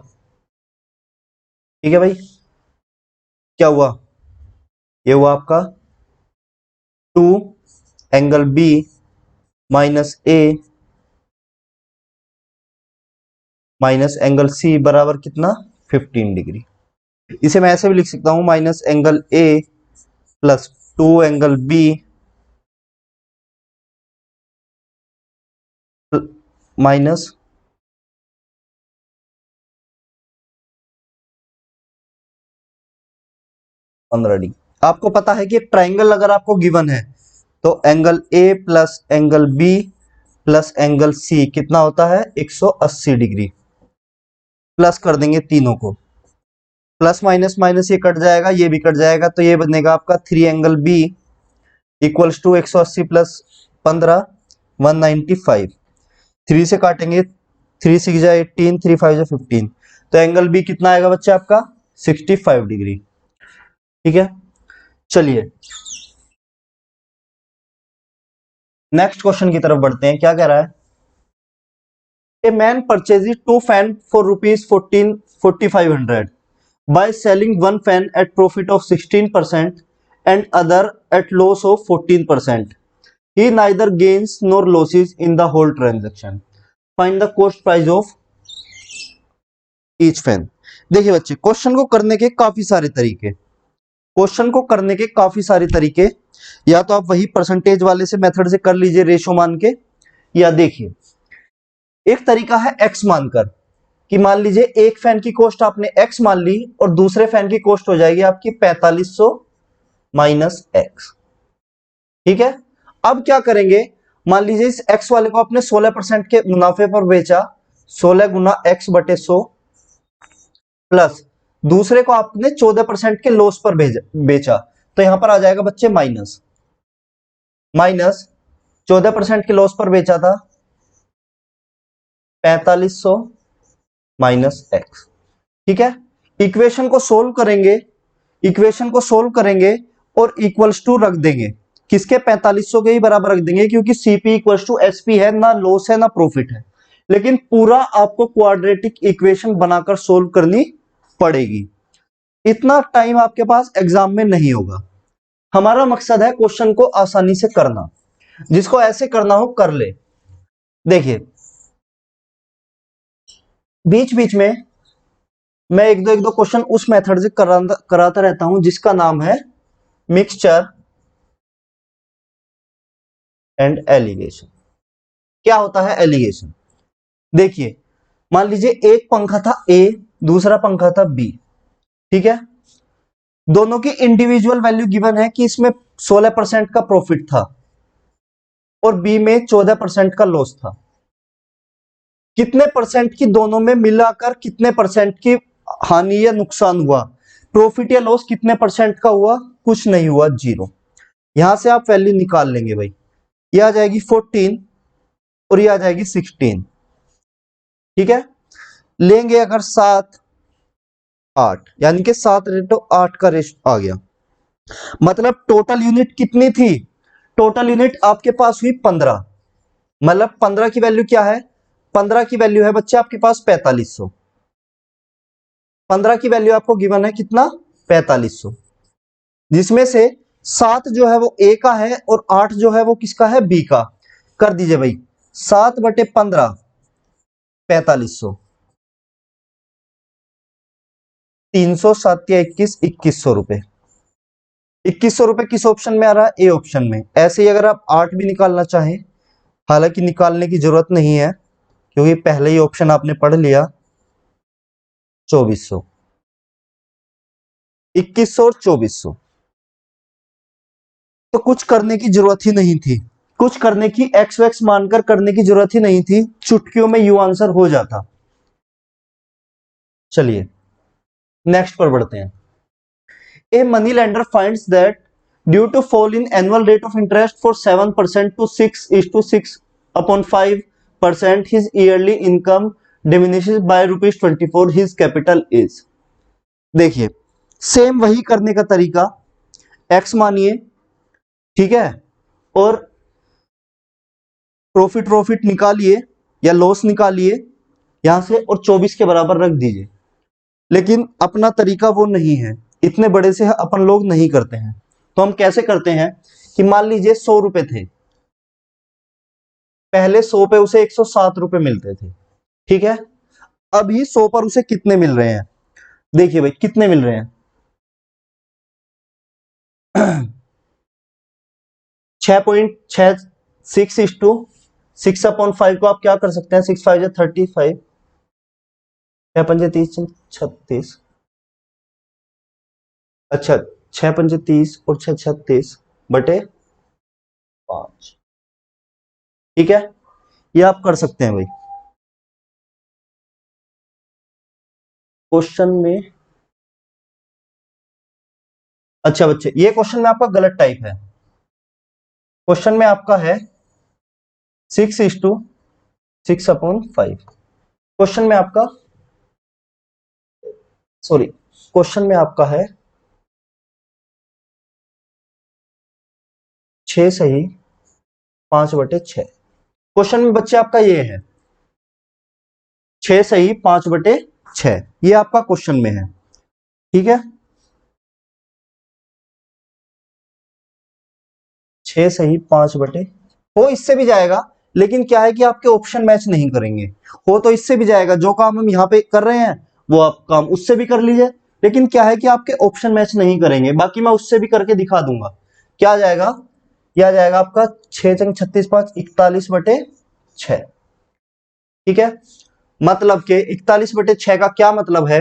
ठीक है भाई, क्या हुआ, ये हुआ आपका 2 एंगल बी माइनस ए माइनस एंगल सी बराबर कितना, 15 डिग्री। इसे मैं ऐसे भी लिख सकता हूं, minus angle a plus 2 angle b minus 15 degree. आपको पता है कि एक ट्राइंगल अगर आपको गिवन है तो angle a plus angle b plus angle c कितना होता है, 180 डिग्री। प्लस कर देंगे तीनों को, प्लस माइनस माइनस ये कट जाएगा, ये भी कट जाएगा, तो ये बनेगा आपका 3 angle b equals to 180 plus 15 195। 3 से काटेंगे, 3 6 जा 18, 3 5 जा 15, तो एंगल बी कितना आएगा बच्चे आपका, 65 डिग्री। ठीक है, चलिए नेक्स्ट क्वेश्चन की तरफ बढ़ते हैं। क्या कह रहा है, a man purchase 2 fan for rupees 4500 by selling one fan at profit of 16% and other at loss of 14%. He neither gains nor losses in the whole transaction. Find the cost price of each fan. देखिए बच्चे, question को करने के काफी सारे तरीके, question को करने के काफी सारे तरीके, या तो आप वही परसेंटेज वाले से मेथड से कर लीजिए रेशो मान के, या देखिए एक तरीका है एक्स मानकर, कि मान लीजिए एक फैन की कॉस्ट आपने एक्स मान ली और दूसरे फैन की कॉस्ट हो जाएगी आपकी 4500 माइनस एक्स। ठीक है, अब क्या करेंगे, मान लीजिए इस एक्स वाले को आपने 16% के मुनाफे पर बेचा, 16 गुना एक्स बटे 100, प्लस दूसरे को आपने 14% के लॉस पर बेचा, तो यहां पर आ जाएगा बच्चे माइनस, माइनस 14% के लॉस पर बेचा था 4500 माइनस एक्स। ठीक है, इक्वेशन को सोल्व करेंगे, इक्वेशन को सोल्व करेंगे और इक्वल्स टू रख देंगे, किसके, 4500 के ही बराबर रख देंगे, क्योंकि सीपी इक्वल्स टू एसपी है, ना लॉस है ना प्रॉफिट है। लेकिन पूरा आपको क्वाड्रेटिक इक्वेशन बनाकर सोल्व करनी पड़ेगी, इतना टाइम आपके पास एग्जाम में नहीं होगा। हमारा मकसद है क्वेश्चन को आसानी से करना, जिसको ऐसे करना हो कर ले। देखिए बीच बीच में मैं एक दो क्वेश्चन उस मेथड से कराता रहता हूं जिसका नाम है मिक्सचर एंड एलिगेशन। क्या होता है एलिगेशन? देखिए, मान लीजिए एक पंखा था ए, दूसरा पंखा था बी, ठीक है। दोनों की इंडिविजुअल वैल्यू गिवन है कि इसमें 16% का प्रॉफिट था और बी में 14% का लॉस था। कितने परसेंट की दोनों में मिलाकर कितने परसेंट की हानि या नुकसान हुआ? प्रॉफिट या लॉस कितने परसेंट का हुआ? कुछ नहीं हुआ, 0। यहां से आप वैल्यू निकाल लेंगे भाई। ये आ जाएगी 14 और ये आ जाएगी 16, ठीक है। लेंगे अगर 7 8, यानी कि 7/8 का रेशो आ गया। मतलब टोटल यूनिट कितनी थी? टोटल यूनिट आपके पास हुई 15। मतलब 15 की वैल्यू क्या है? 15 की वैल्यू है बच्चे आपके पास 4500। 15 की वैल्यू आपको गिवन है कितना? 4500, जिसमें से 7 जो है वो ए का है और 8 जो है वो किसका है? बी का। कर दीजिए भाई, 7/15 4500, 300 7 या 21 2100 रुपए। 2100 रुपए किस ऑप्शन में आ रहा है? ए ऑप्शन में। ऐसे ही अगर आप 8 भी निकालना चाहें, हालांकि निकालने की जरूरत नहीं है क्योंकि पहले ही ऑप्शन आपने पढ़ लिया, 2400, 2100 और 2400। तो कुछ करने की जरूरत ही नहीं थी, कुछ करने की एक्स वैक्स मानकर करने की जरूरत ही नहीं थी, चुटकियों में यू आंसर हो जाता। चलिए नेक्स्ट पर बढ़ते हैं। A money lender finds that due to fall in annual rate of interest for 7% to 6:6/5%, his yearly income diminishes by ₹24, his capital is। देखिए, सेम वही करने का तरीका, एक्स मानिए, ठीक है, और प्रॉफिट प्रॉफिट निकालिए या लॉस निकालिए यहां से और 24 के बराबर रख दीजिए। लेकिन अपना तरीका वो नहीं है, इतने बड़े से अपन लोग नहीं करते हैं। तो हम कैसे करते हैं कि मान लीजिए 100 रुपए थे, पहले 100 पे उसे 107 रुपए मिलते थे, ठीक है। अभी 100 पर उसे कितने मिल रहे हैं? देखिए भाई कितने मिल रहे हैं 6.6 को आप क्या कर सकते हैं? 6 5 35, 6 5 30 36। अच्छा, 6 5 30 और 6 36/5, ठीक है। ये आप कर सकते हैं भाई। क्वेश्चन में, अच्छा बच्चे, ये क्वेश्चन में आपका गलत टाइप है। क्वेश्चन में आपका है 6:6/5। क्वेश्चन में आपका, सॉरी, क्वेश्चन में आपका है 6 सही 5/6। क्वेश्चन में बच्चे आपका ये है 6 सही 5/6, ये आपका क्वेश्चन में है, ठीक है। 6 सही 5/, हो इससे भी जाएगा, लेकिन क्या है कि आपके ऑप्शन मैच नहीं करेंगे। हो तो इससे भी जाएगा, जो काम हम यहाँ पे कर रहे हैं वो आप काम उससे भी कर लीजिए, लेकिन क्या है कि आपके ऑप्शन मैच नहीं करेंगे। बाकी मैं उससे भी करके दिखा दूंगा। क्या आ जाएगा? यह आ जाएगा आपका 6 चंग 36 5 41/6, ठीक है। मतलब के 41/6 का क्या मतलब है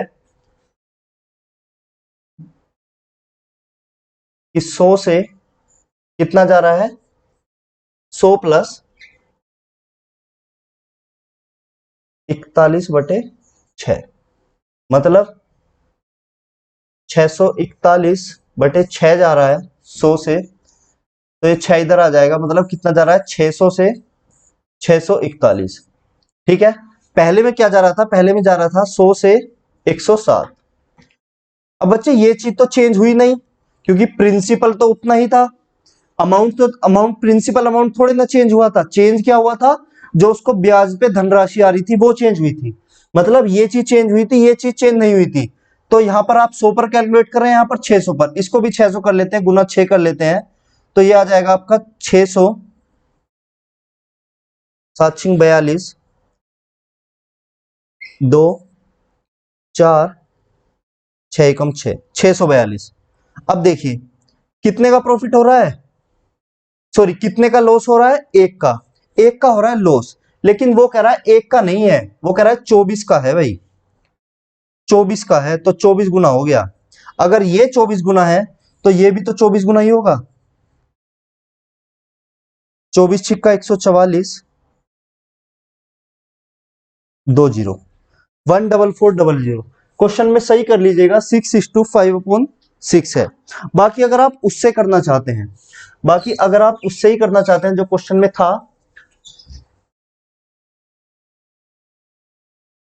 कि 100 से कितना जा रहा है? 100 प्लस 41/6, मतलब 641/6 जा रहा है 100 से। तो ये 6 इधर आ जाएगा, मतलब कितना जा रहा है? 600 से 641, ठीक है। पहले में क्या जा रहा था? पहले में जा रहा था 100 से 107। अब बच्चे ये चीज तो चेंज हुई नहीं, क्योंकि प्रिंसिपल तो उतना ही था। अमाउंट तो अमाउंट, प्रिंसिपल अमाउंट थोड़ी ना चेंज हुआ था। चेंज क्या हुआ था? जो उसको ब्याज पे धनराशि आ रही थी वो चेंज हुई थी। मतलब ये चीज चेंज हुई थी, ये चीज चेंज नहीं हुई थी। तो यहां पर आप 100 पर कैलकुलेट कर रहे हैं, यहां पर 600 पर, इसको भी 600 कर लेते हैं, गुना 6 कर लेते हैं। तो ये आ जाएगा आपका 600 7 42 2 4 6 एकम 6 642। अब देखिए कितने का प्रॉफिट हो रहा है? सॉरी कितने का लॉस हो रहा है, एक का हो रहा है लॉस, लेकिन वो कह रहा है एक का नहीं है, वो कह रहा है 24 का है भाई, 24 का है, तो 24 गुना हो गया। अगर ये 24 गुना है तो ये भी तो 24 गुना ही होगा। 24 छिक्का 144, 20, 14400। क्वेश्चन में सही कर लीजिएगा, 6:5/6 है। बाकी अगर आप उससे करना चाहते हैं, बाकी अगर आप उससे ही करना चाहते हैं जो क्वेश्चन में था,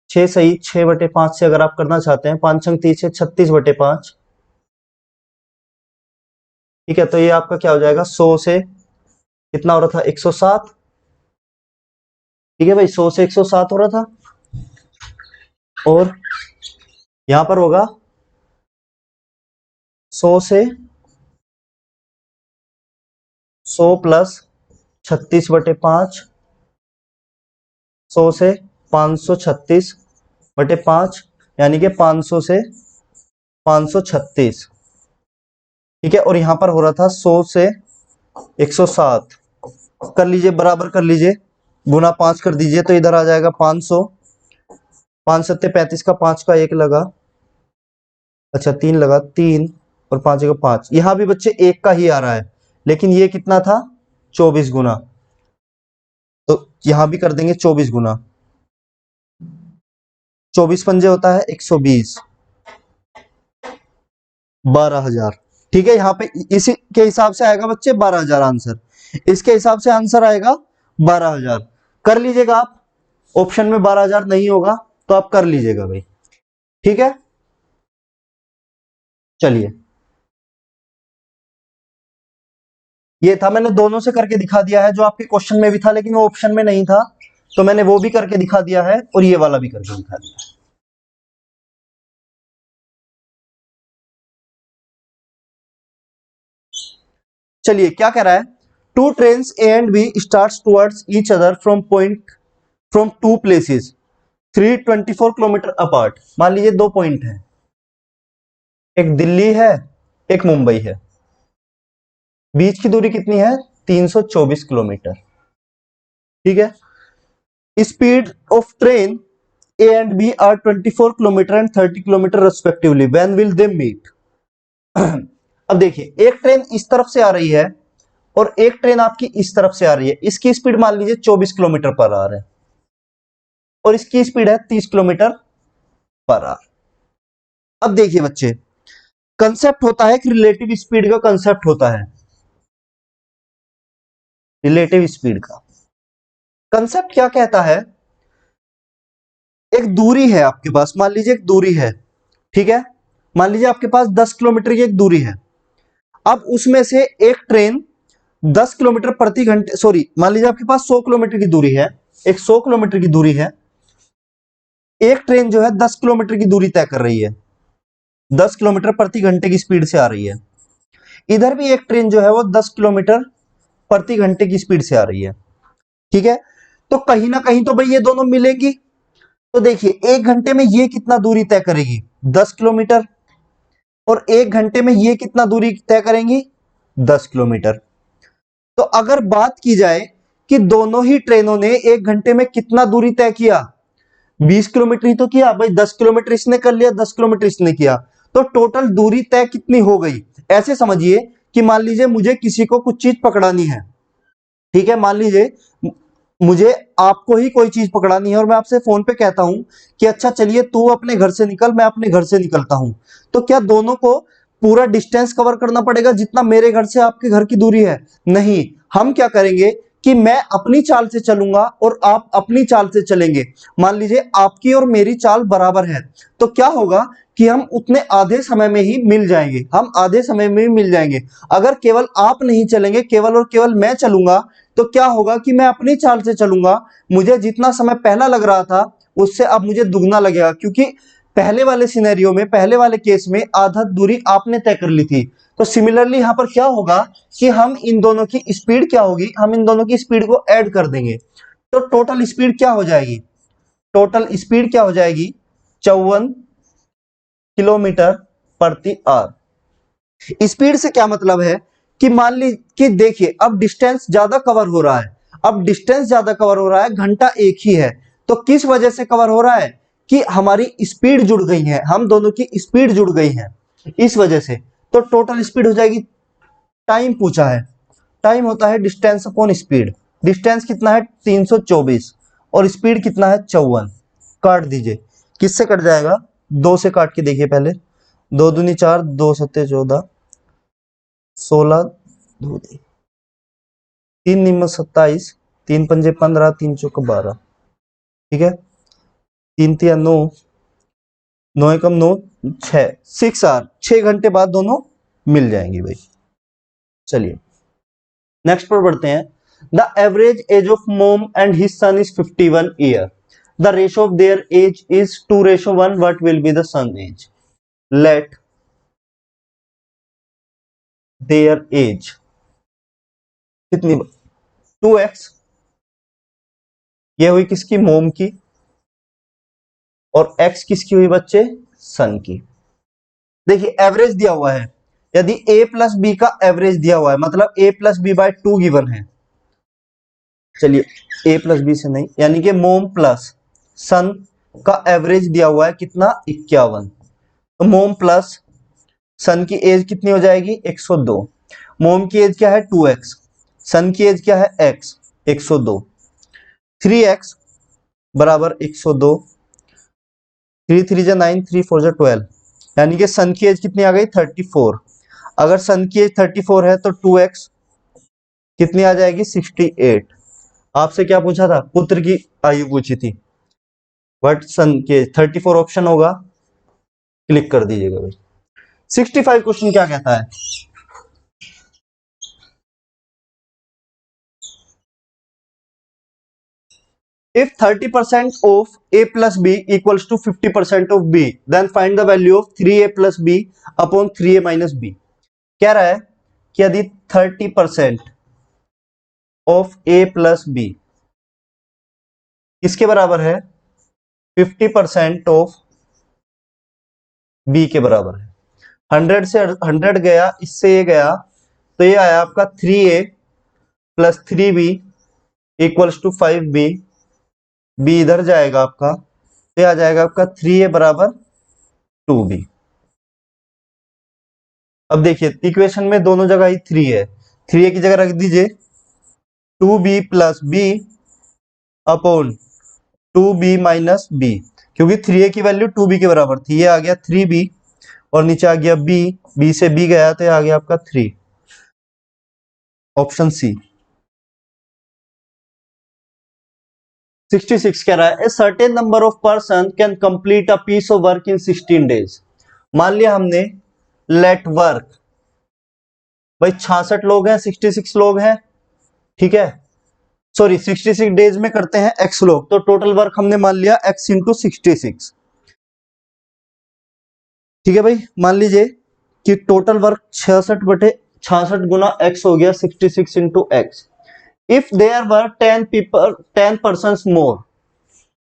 6 सही 6/5 से अगर आप करना चाहते हैं, 5 छंग 30 है 36/5, ठीक है। तो ये आपका क्या हो जाएगा, 100 से कितना हो रहा था, 107, ठीक है भाई, 100 से 107 हो रहा था। और यहां पर होगा 100 से 100 प्लस 36/5, 100 से 536/5, यानी कि 500 से 536, ठीक है। और यहां पर हो रहा था 100 से 107, कर लीजिए, बराबर कर लीजिए, गुना 5 कर दीजिए, तो इधर आ जाएगा 500, 5 सत्ते 35 का 5 का 1 लगा, अच्छा 3 लगा, 3 और 5 का 5, यहां भी बच्चे 1 का ही आ रहा है, लेकिन ये कितना था, 24 गुना, तो यहां भी कर देंगे 24 गुना, 24 पंजे होता है 120, 12,000, ठीक है। यहाँ पे इसी के हिसाब से आएगा बच्चे 12,000 आंसर, इसके हिसाब से आंसर आएगा 12,000। कर लीजिएगा आप, ऑप्शन में 12,000 नहीं होगा तो आप कर लीजिएगा भाई, ठीक है। चलिए, ये था, मैंने दोनों से करके दिखा दिया है, जो आपके क्वेश्चन में भी था लेकिन वो ऑप्शन में नहीं था, तो मैंने वो भी करके दिखा दिया है और ये वाला भी करके दिखा दिया है। चलिए, क्या कह रहा है, two trains a and b starts towards each other from two places 324 kilometre apart. मान लीजिए दो पॉइंट है, एक दिल्ली है, एक मुंबई है, बीच की दूरी कितनी है, 324 किलोमीटर, ठीक है। Speed of train a and b are 24 kilometre and 30 kilometre respectively, when will they meet. अब देखिए, एक ट्रेन इस तरफ से आ रही है और एक ट्रेन आपकी इस तरफ से आ रही है, इसकी स्पीड मान लीजिए 24 किलोमीटर पर आवर है और इसकी स्पीड है 30 किलोमीटर पर आवर। अब देखिए बच्चे, कंसेप्ट होता है कि रिलेटिव स्पीड का कंसेप्ट होता है, रिलेटिव स्पीड का कंसेप्ट क्या कहता है, एक दूरी है आपके पास, मान लीजिए एक दूरी है, ठीक है, मान लीजिए आपके पास 10 किलोमीटर की एक दूरी है। अब उसमें से एक ट्रेन 10 किलोमीटर प्रति घंटे, सॉरी मान लीजिए आपके पास 100 किलोमीटर की दूरी है, एक 100 किलोमीटर की दूरी है, एक ट्रेन जो है 10 किलोमीटर की दूरी तय कर रही है, 10 किलोमीटर प्रति घंटे की स्पीड से आ रही है। इधर भी एक ट्रेन जो है वो 10 किलोमीटर प्रति घंटे की स्पीड से आ रही है, ठीक है। तो कहीं ना कहीं तो भाई ये दोनों मिलेंगी, तो देखिए एक घंटे में ये कितना दूरी तय करेगी, 10 किलोमीटर, और एक घंटे में ये कितना दूरी तय करेंगी, 10 किलोमीटर। तो अगर बात की जाए कि दोनों ही ट्रेनों ने एक घंटे में कितना दूरी तय किया, 20 किलोमीटर ही तो किया भाई, 10 किलोमीटर इसने कर लिया, 10 किलोमीटर इसने किया, तो टोटल दूरी तय कितनी हो गई। ऐसे समझिए कि मान लीजिए मुझे किसी को कुछ चीज पकड़ानी है, ठीक है, मान लीजिए मुझे आपको ही कोई चीज पकड़ानी है और मैं आपसे फोन पे कहता हूं कि अच्छा चलिए तू अपने घर से निकल, मैं अपने घर से निकलता हूं, तो क्या दोनों को पूरा डिस्टेंस कवर करना पड़ेगा जितना मेरे घर से आपके घर की दूरी है, नहीं। हम क्या करेंगे कि मैं अपनी चाल से चलूंगा और आप अपनी चाल से चलेंगे, मान लीजिए आपकी और मेरी चाल बराबर है, तो क्या होगा कि हम उतने आधे समय में ही मिल जाएंगे, हम आधे समय में ही मिल जाएंगे। अगर केवल आप नहीं चलेंगे, केवल और केवल मैं चलूंगा, तो क्या होगा कि मैं अपनी चाल से चलूंगा, मुझे जितना समय पहला लग रहा था उससे अब मुझे दुगना लगेगा, क्योंकि पहले वाले सिनेरियो में, पहले वाले केस में आधा दूरी आपने तय कर ली थी। तो सिमिलरली यहां पर क्या होगा कि हम इन दोनों की स्पीड क्या होगी, हम इन दोनों की स्पीड को ऐड कर देंगे, तो टोटल स्पीड क्या हो जाएगी, टोटल स्पीड क्या हो जाएगी, 54 किलोमीटर प्रति आवर। स्पीड से क्या मतलब है कि मान ली कि देखिए अब डिस्टेंस ज्यादा कवर हो रहा है, अब डिस्टेंस ज्यादा कवर हो रहा है, घंटा एक ही है, तो किस वजह से कवर हो रहा है कि हमारी स्पीड जुड़ गई है, हम दोनों की स्पीड जुड़ गई है इस वजह से। तो टोटल स्पीड हो जाएगी, टाइम पूछा है, टाइम होता है डिस्टेंस अपॉन स्पीड। डिस्टेंस कितना है 324 और स्पीड कितना है 54। काट दीजिए, किससे कट जाएगा, 2 से काट के देखिए पहले, 2 दूनी 4, 2 सत्ते 14, 16, 3 निम्न 27, 3 पंजे 15, 3 चौक 12, ठीक है, 3 तिया 9, 9 एकम 9, 6, 6 आवर, 6 घंटे बाद दोनों मिल जाएंगी भाई। चलिए नेक्स्ट पर बढ़ते हैं। The average age of mom and his son is 51 year, the ratio of their age is 2:1, what will be the son age? Let their age कितनी, 2x, ये हुई किसकी, मोम की, और x किसकी हुई बच्चे, सन की। देखिए एवरेज दिया हुआ है, यदि a प्लस बी का एवरेज दिया हुआ है, मतलब a प्लस बी बाय 2 गिवन है, चलिए a प्लस बी से नहीं, यानी कि मोम प्लस सन का एवरेज दिया हुआ है कितना, 51, तो मोम प्लस सन की एज कितनी हो जाएगी, 102। मोम की एज क्या है 2x, सन की एज क्या है x, 102, 3x बराबर 102, 3 3 जा 9, 3 4 जा 12, यानी कि सन की एज कितनी आ गई 34। अगर सन की एज 34 है तो 2x कितनी आ जाएगी 68। आपसे क्या पूछा था, पुत्र की आयु पूछी थी, बट सन के 34 ऑप्शन होगा, क्लिक कर दीजिएगा भाई। 65 क्वेश्चन क्या कहता है, if 30% of a plus b equals to 50% of b, then find the value of 3a plus b upon 3a minus b। कह रहा है कि यदि 30% ऑफ a प्लस बी किसके बराबर है, 50% ऑफ b के बराबर है, 100 से 100 गया, इससे ये गया, तो ये आया आपका 3a plus 3b equals to 5b, b इधर जाएगा आपका, तो आ जाएगा आपका 3a बराबर 2b। अब देखिए इक्वेशन में दोनों जगह ही 3 है, 3a की जगह रख दीजिए 2b plus b upon 2b minus b, क्योंकि 3a की वैल्यू 2b के बराबर थी, ये आ गया 3b और नीचे आ गया b, b से b गया तो आ गया आपका 3, ऑप्शन सी। 66 कह रहा है a certain number of person can complete a piece of work in 16 days. मान लिया हमने लेट वर्क, भाई 66 लोग हैं, 66 लोग हैं, ठीक है, सॉरी 66 डेज में करते हैं x लोग, तो टोटल वर्क हमने मान लिया x इंटू 66, ठीक है भाई। मान लीजिए कि टोटल वर्क 66 गुना x हो गया 66 into x. If there were 10 people 10 persons more,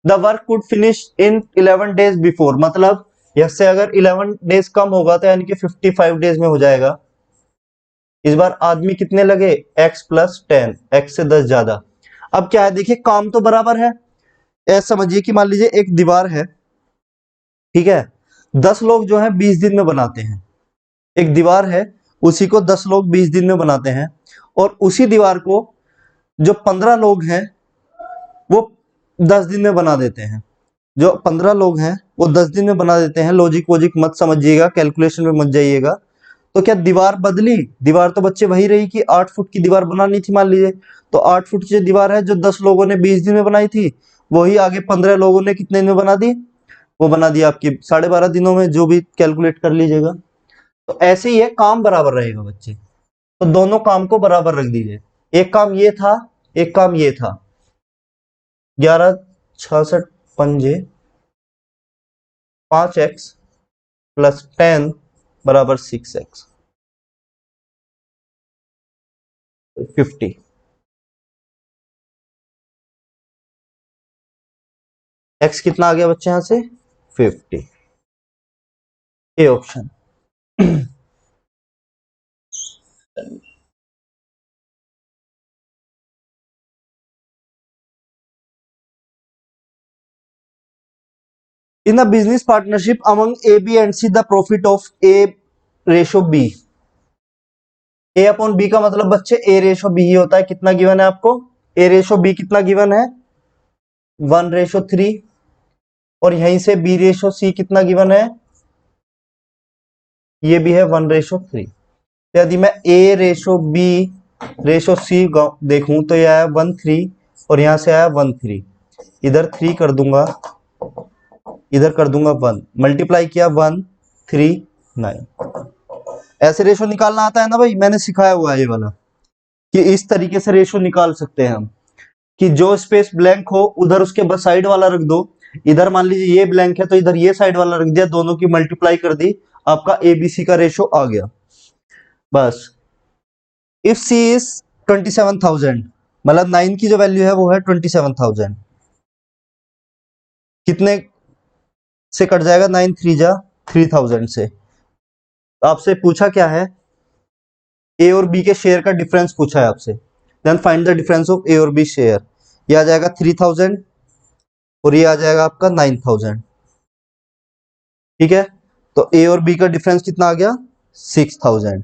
the work could finish in 11 days before, मतलब इससे अगर 11 डेज कम होगा तो यानी कि 55 डेज में हो जाएगा। इस बार आदमी कितने लगे, x प्लस 10, x से 10 ज्यादा। अब क्या है देखिए, काम तो बराबर है, ऐसा समझिए कि मान लीजिए एक दीवार है, ठीक है, 10 लोग जो है 20 दिन में बनाते हैं, एक दीवार है उसी को 10 लोग 20 दिन में बनाते हैं, और उसी दीवार को जो 15 लोग हैं वो 10 दिन में बना देते हैं, जो 15 लोग हैं वो 10 दिन में बना देते हैं। लॉजिक वॉजिक मत समझिएगा, कैलकुलेशन में मत जाइएगा। तो क्या दीवार बदली, दीवार तो बच्चे वही रही कि 8 फुट की दीवार बनानी थी मान लीजिए, तो 8 फुट की दीवार है जो 10 लोगों ने 20 दिन में बनाई थी, वही आगे 15 लोगों ने कितने दिन में बना दी, वो बना दिया आपकी 12.5 दिनों में, जो भी कैलकुलेट कर लीजिएगा। तो ऐसे ही है, काम बराबर रहेगा बच्चे, तो दोनों काम को बराबर रख दीजिए, एक काम ये था, एक काम ये था, 11 66 पंजे 5x प्लस 10 बराबर 6x 50। x कितना आ गया बच्चे यहां से 50, a option. In a business partnership among a b and c the profit of a ratio b. A upon b का मतलब बच्चे ए रेशो बी ही होता है। कितना गिवन है आपको? ए रेशो बी कितना गिवन है? 1:3। और यहीं से बी रेशो सी कितना गिवन है? ये भी है 1:3। यदि मैं ए रेशो बी रेशो सी देखूं तो यह आया 1:3 और यहां से आया 1:3। इधर 3 कर दूंगा, इधर कर दूंगा 1, मल्टीप्लाई किया 139। ऐसे रेशो निकालना आता है ना भाई, मैंने सिखाया हुआ है ये वाला, कि इस तरीके से रेशो निकाल सकते हैं हम, कि जो स्पेस ब्लैंक हो उधर उसके बस साइड वाला रख दो। इधर मान लीजिए ये ब्लैंक है तो इधर ये साइड वाला रख दिया, दोनों की मल्टीप्लाई कर दी, आपका एबीसी का रेशो आ गया। बस इफ सी इज 27,000, मतलब 9 की जो वैल्यू है वो है 27,000। कितने से कट जाएगा? 9 3 जा 3000 से। तो आपसे पूछा क्या है? ए और बी के शेयर का डिफरेंस पूछा है आपसे। Then find the difference of A और बी शेयर। ये आ जाएगा 3000 और ये आ जाएगा आपका 9000। ठीक है, तो ए और बी का डिफरेंस कितना आ गया? 6000।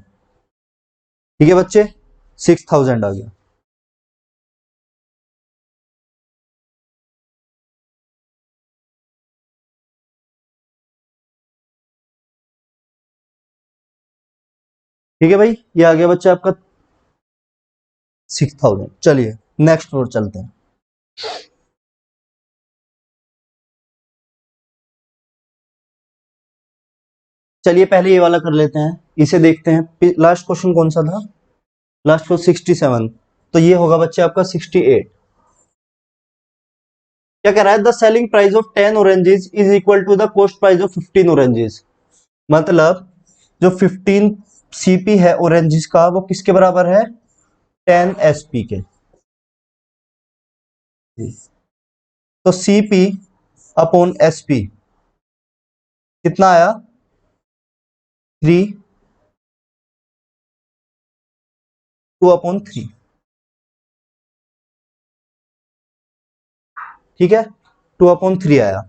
ठीक है बच्चे, 6000 आ गया। ठीक है भाई, ये आ गया बच्चे आपका 6000। चलिए नेक्स्ट फ्लोर चलते हैं। चलिए पहले ये वाला कर लेते हैं, इसे देखते हैं। लास्ट क्वेश्चन कौन सा था? लास्ट को 67, तो ये होगा बच्चे आपका 68। क्या कह रहा है? The selling price of 10 oranges is equal to the cost price of 15 oranges. मतलब जो 15 सीपी है ऑरेंजेस का, वो किसके बराबर है? 10 एसपी के। तो सीपी अपॉन एसपी कितना आया? 3, 2/3। ठीक है, 2/3 आया।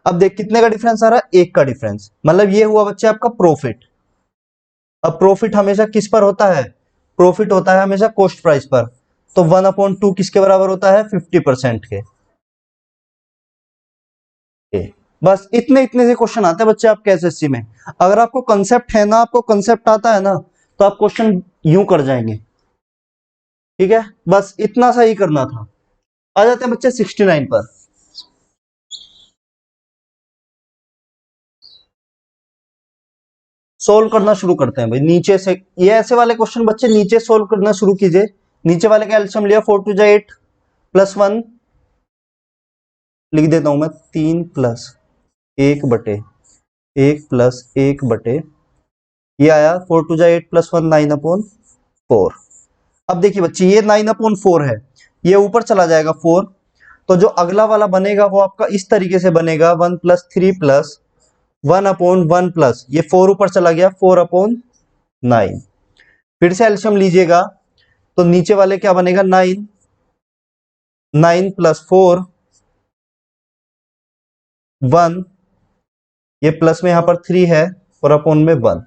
अब देख कितने का डिफरेंस आ रहा है? 1 का डिफरेंस। मतलब ये हुआ बच्चे आपका प्रॉफिट। अब प्रॉफिट हमेशा किस पर होता है? प्रॉफिट होता है हमेशा कॉस्ट प्राइस पर। तो 1/2 किसके बराबर होता है? 50% के। बस इतने इतने से क्वेश्चन आते हैं बच्चे आपके एसएससी में। अगर आपको कंसेप्ट है ना, आपको कंसेप्ट आता है ना, तो आप क्वेश्चन यूं कर जाएंगे। ठीक है, बस इतना सा ही करना था। आ जाते हैं बच्चे 69 पर। सोल्व करना शुरू करते हैं भाई नीचे से। ये ऐसे वाले क्वेश्चन बच्चे नीचे सोल्व करना शुरू कीजिए। नीचे वाले का एल्सियम लिया, 4 2 जा 8 प्लस 1 लिख देता हूं मैं, 3 प्लस 1/1 प्लस 1/, ये आया 4 2 जा 8 प्लस 1 9/4। अब देखिए बच्चे ये 9/4 है, ये ऊपर चला जाएगा 4। तो जो अगला वाला बनेगा वो आपका इस तरीके से बनेगा, 1 + 3 + 1/1 प्लस ये 4 ऊपर चला गया, 4/9। फिर से एल्शियम लीजिएगा तो नीचे वाले क्या बनेगा? 9, 9 + 4 1, ये प्लस में यहां पर 3 है और अपॉन में 1।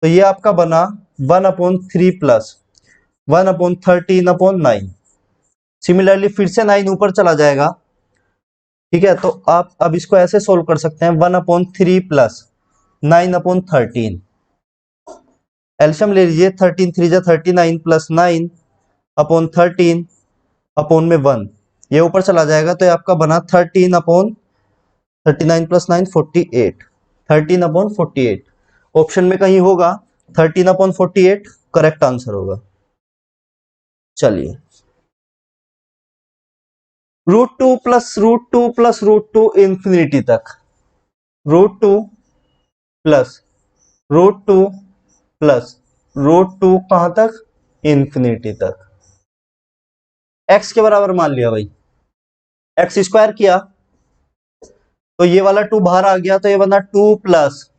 तो ये आपका बना 1/3 प्लस 1/13/9। सिमिलरली फिर से 9 ऊपर चला जाएगा। ठीक है, तो आप अब इसको ऐसे सोल्व कर सकते हैं, 1/3 प्लस 9/13। एल्शियम ले लीजिए, 13 3 जा 39 प्लस 9/13 अपॉन में 1, ये ऊपर चला जाएगा। तो ये आपका बना 13/39 प्लस 9 48, 13/48। ऑप्शन में कहीं होगा 13/48, करेक्ट आंसर होगा। चलिए, √2 + √2 + √2 इंफिनिटी तक, √2 प्लस √2 प्लस √2 कहां तक? इंफिनिटी तक। एक्स के बराबर मान लिया भाई, एक्स स्क्वायर किया तो ये वाला 2 बाहर आ गया, तो ये बना 2 प्लस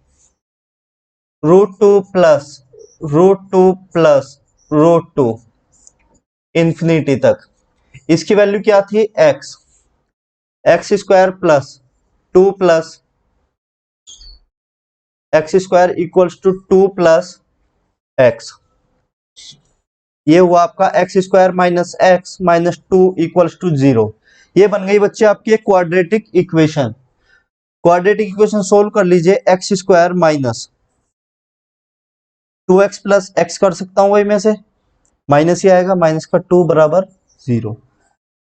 √2 प्लस √2 प्लस √2 इंफिनिटी तक। इसकी वैल्यू क्या थी? X, x square plus 2 plus x square equals to 2 plus x. ये हुआ आपका x square minus x minus 2 equals to 0। ये बन गई बच्चे आपकी एक quadratic equation. Quadratic equation solve कर लीजिए। X square minus 2x plus x कर सकता हूं वही में से, माइनस ही आएगा, माइनस का 2 बराबर 0।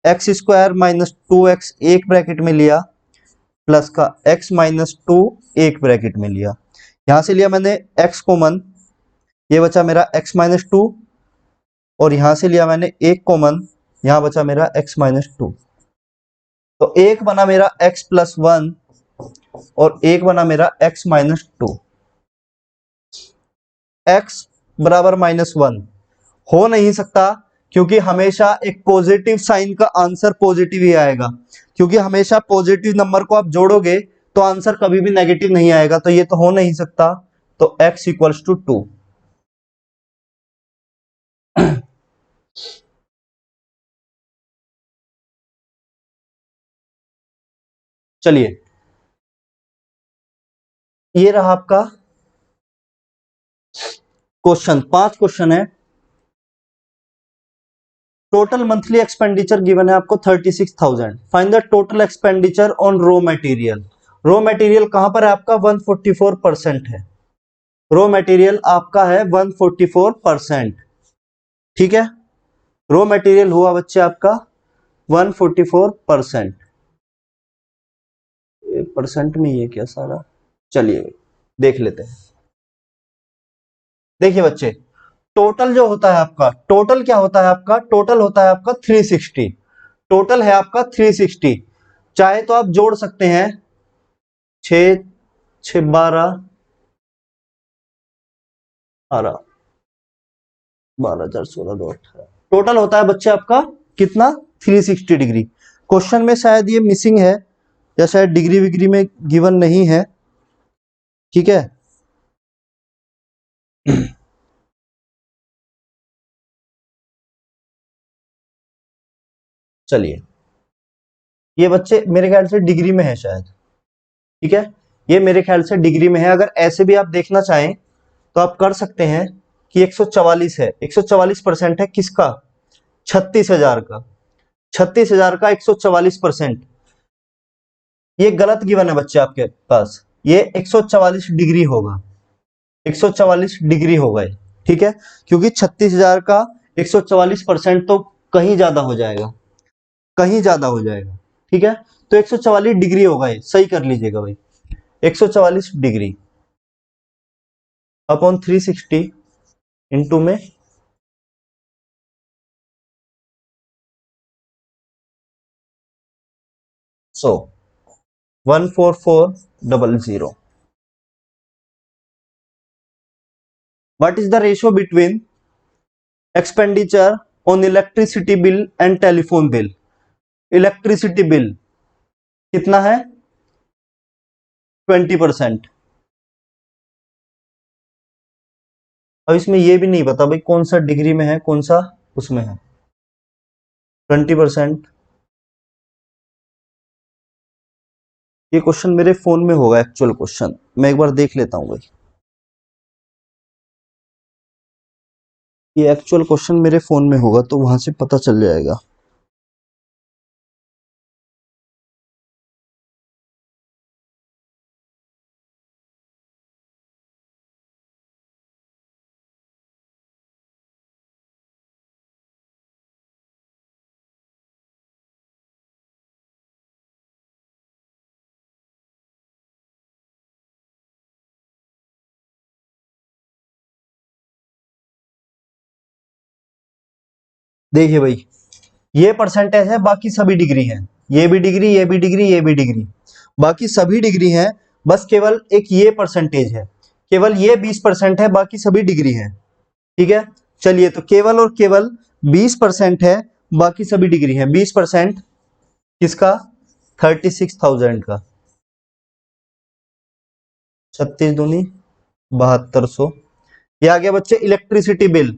एक्स स्क्वायर माइनस 2x एक ब्रैकेट में लिया, प्लस का x माइनस 2 एक ब्रैकेट में लिया। यहां से लिया मैंने x कॉमन, ये बचा मेरा x माइनस 2, और यहां से लिया मैंने एक कॉमन, यहां बचा मेरा x माइनस 2। तो एक बना मेरा x प्लस 1 और एक बना मेरा x माइनस 2। x बराबर माइनस 1 हो नहीं सकता, क्योंकि हमेशा एक पॉजिटिव साइन का आंसर पॉजिटिव ही आएगा। क्योंकि हमेशा पॉजिटिव नंबर को आप जोड़ोगे तो आंसर कभी भी नेगेटिव नहीं आएगा, तो ये तो हो नहीं सकता। तो x इक्वल्स टू 2। चलिए, ये रहा आपका क्वेश्चन। 5 क्वेश्चन है। टोटल मंथली एक्सपेंडिचर गिवन है आपको 36,000। Find the total expenditure on raw material. Raw material कहां पर है आपका? 144% है। रॉ मटेरियल आपका है 144%। ठीक है, रॉ मटेरियल हुआ बच्चे आपका 144%। परसेंट में ये क्या सारा, चलिए देख लेते हैं। देखिए बच्चे, टोटल जो होता है आपका, टोटल क्या होता है आपका? टोटल होता है आपका 360। टोटल है आपका 360। चाहे तो आप जोड़ सकते हैं 6 6 12 12 12 16 2 18। टोटल होता है बच्चे आपका कितना? 360 डिग्री। क्वेश्चन में शायद ये मिसिंग है, या शायद डिग्री विग्री में गिवन नहीं है। ठीक है, चलिए, ये बच्चे मेरे ख्याल से डिग्री में है शायद। ठीक है, ये मेरे ख्याल से डिग्री में है। अगर ऐसे भी आप देखना चाहें तो आप कर सकते हैं कि 144 है। 144% है किसका? 36,000 का। 36,000 का 144%। ये गलत गिवन है बच्चे आपके पास। ये 144 डिग्री होगा। 144 डिग्री होगा ये। ठीक है, क्योंकि 36,000 का 144% तो कहीं ज्यादा हो जाएगा, कहीं ज्यादा हो जाएगा। ठीक है, तो 144 डिग्री होगा ये, सही कर लीजिएगा भाई। 144 डिग्री अपॉन 360 इंटू में सो 14400। What is the ratio between expenditure on electricity bill and telephone bill? Electricity bill कितना है? 20%। अब इसमें ये भी नहीं पता भाई कौन सा डिग्री में है, कौन सा उसमें है। 20%। ये क्वेश्चन मेरे फोन में होगा एक्चुअल क्वेश्चन, मैं एक बार देख लेता हूं भाई। ये एक्चुअल क्वेश्चन मेरे फोन में होगा तो वहां से पता चल जाएगा। देखिए भाई, ये परसेंटेज है, बाकी सभी डिग्री है। ये भी डिग्री, ये भी डिग्री, ये भी डिग्री, बाकी सभी डिग्री है। बस केवल एक ये परसेंटेज है, केवल ये 20% है, बाकी सभी डिग्री है। ठीक है, चलिए, तो केवल और केवल 20% है, बाकी सभी डिग्री है। 20% किसका? 36,000 का। 36 दूनी 7200। ये आ गया बच्चे इलेक्ट्रिसिटी बिल।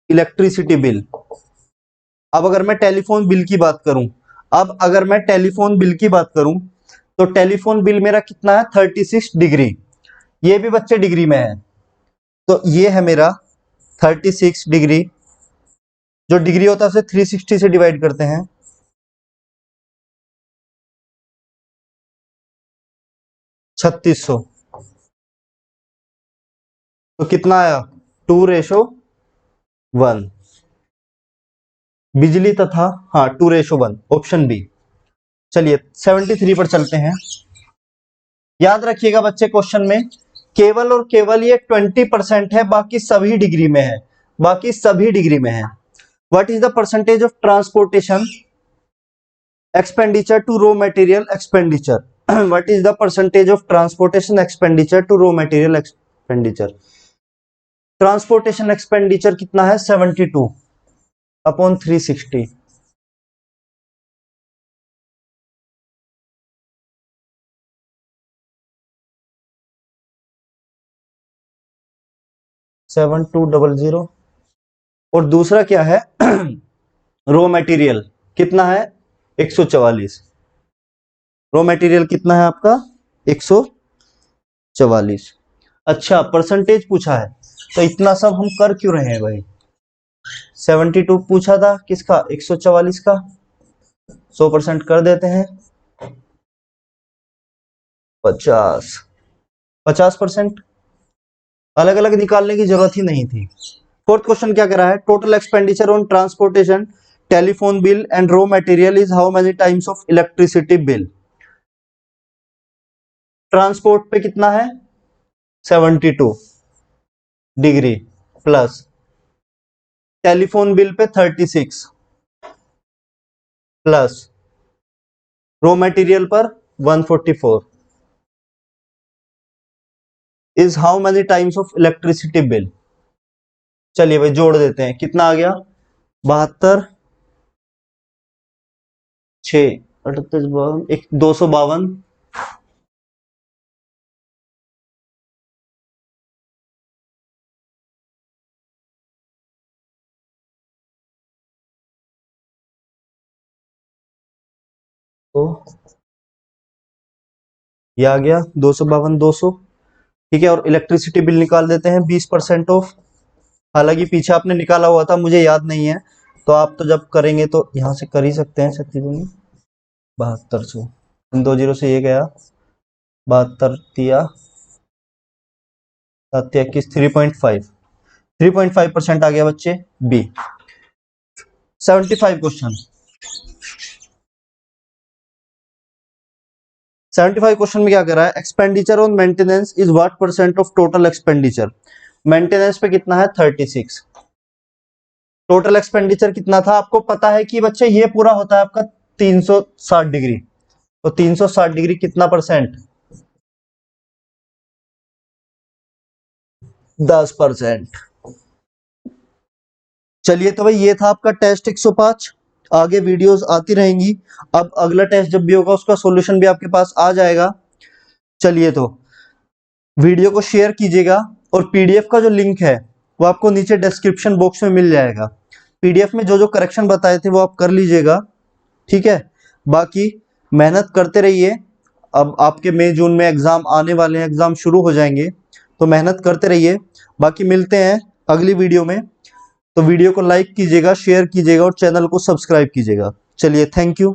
Electricity bill. अब अगर मैं टेलीफोन बिल की बात करूं, अब अगर मैं टेलीफोन बिल की बात करूं तो टेलीफोन बिल मेरा कितना है 36 डिग्री, ये भी बच्चे डिग्री में है, तो ये है मेरा 36 डिग्री, जो डिग्री होता है उसे 360 से डिवाइड करते हैं, 3600, तो कितना आया 2:1। बिजली तथा, हाँ 2:1, ऑप्शन बी। चलिए 73 पर चलते हैं। याद रखिएगा बच्चे क्वेश्चन में केवल और केवल ये 20% है, बाकी सभी डिग्री में है, बाकी सभी डिग्री में है। What is the percentage of transportation expenditure to raw material expenditure? What is the percentage of transportation expenditure to raw material expenditure? Transportation expenditure कितना है 72 अपॉन 360। 7200। और दूसरा क्या है रॉ मटेरियल कितना है 144। रॉ मटेरियल कितना है आपका 144। अच्छा परसेंटेज पूछा है, तो इतना सब हम कर क्यों रहे हैं भाई? 72 पूछा था किसका 144 का, 100% कर देते हैं 50%। अलग अलग निकालने की जरूरत ही नहीं थी। फोर्थ क्वेश्चन क्या करा है, total expenditure on transportation telephone bill and raw material is how many times of electricity bill? Transport पे कितना है 72 degree plus telephone bill pay 36 plus raw material पर 144 is how many times of electricity bill? चलिए भाई जोड़ देते हैं, कितना आ गया 72 6 38 252 तो ये आ गया 252 200। ठीक है, और इलेक्ट्रिसिटी बिल निकाल देते हैं 20% ऑफ। हालांकि पीछे आपने निकाला हुआ था, मुझे याद नहीं है, तो आप तो जब करेंगे तो यहाँ से कर ही सकते हैं। 7200 इन 2 जीरो से ये गया 72 तिया 7 21 3.5% आ गया बच्चे बी। 75 क्वेश्चन 75 क्वेश्चन में क्या कर रहा है, expenditure on maintenance is what percent of total expenditure? Maintenance पे कितना है 36। टोटल एक्सपेंडिचर कितना था आपको पता है कि बच्चे ये पूरा होता है आपका 360 डिग्री, तो 360 डिग्री कितना परसेंट 10%। चलिए तो भाई ये था आपका टेस्ट 105। आगे वीडियोस आती रहेंगी। अब अगला टेस्ट जब भी होगा उसका सॉल्यूशन भी आपके पास आ जाएगा। चलिए तो वीडियो को शेयर कीजिएगा, और पीडीएफ का जो लिंक है वो आपको नीचे डिस्क्रिप्शन बॉक्स में मिल जाएगा। पीडीएफ में जो जो करेक्शन बताए थे वो आप कर लीजिएगा, ठीक है। बाकी मेहनत करते रहिए, अब आपके मई जून में एग्जाम आने वाले हैं, एग्जाम शुरू हो जाएंगे, तो मेहनत करते रहिए। बाकी मिलते हैं अगली वीडियो में, तो वीडियो को लाइक कीजिएगा, शेयर कीजिएगा और चैनल को सब्सक्राइब कीजिएगा। चलिए थैंक यू।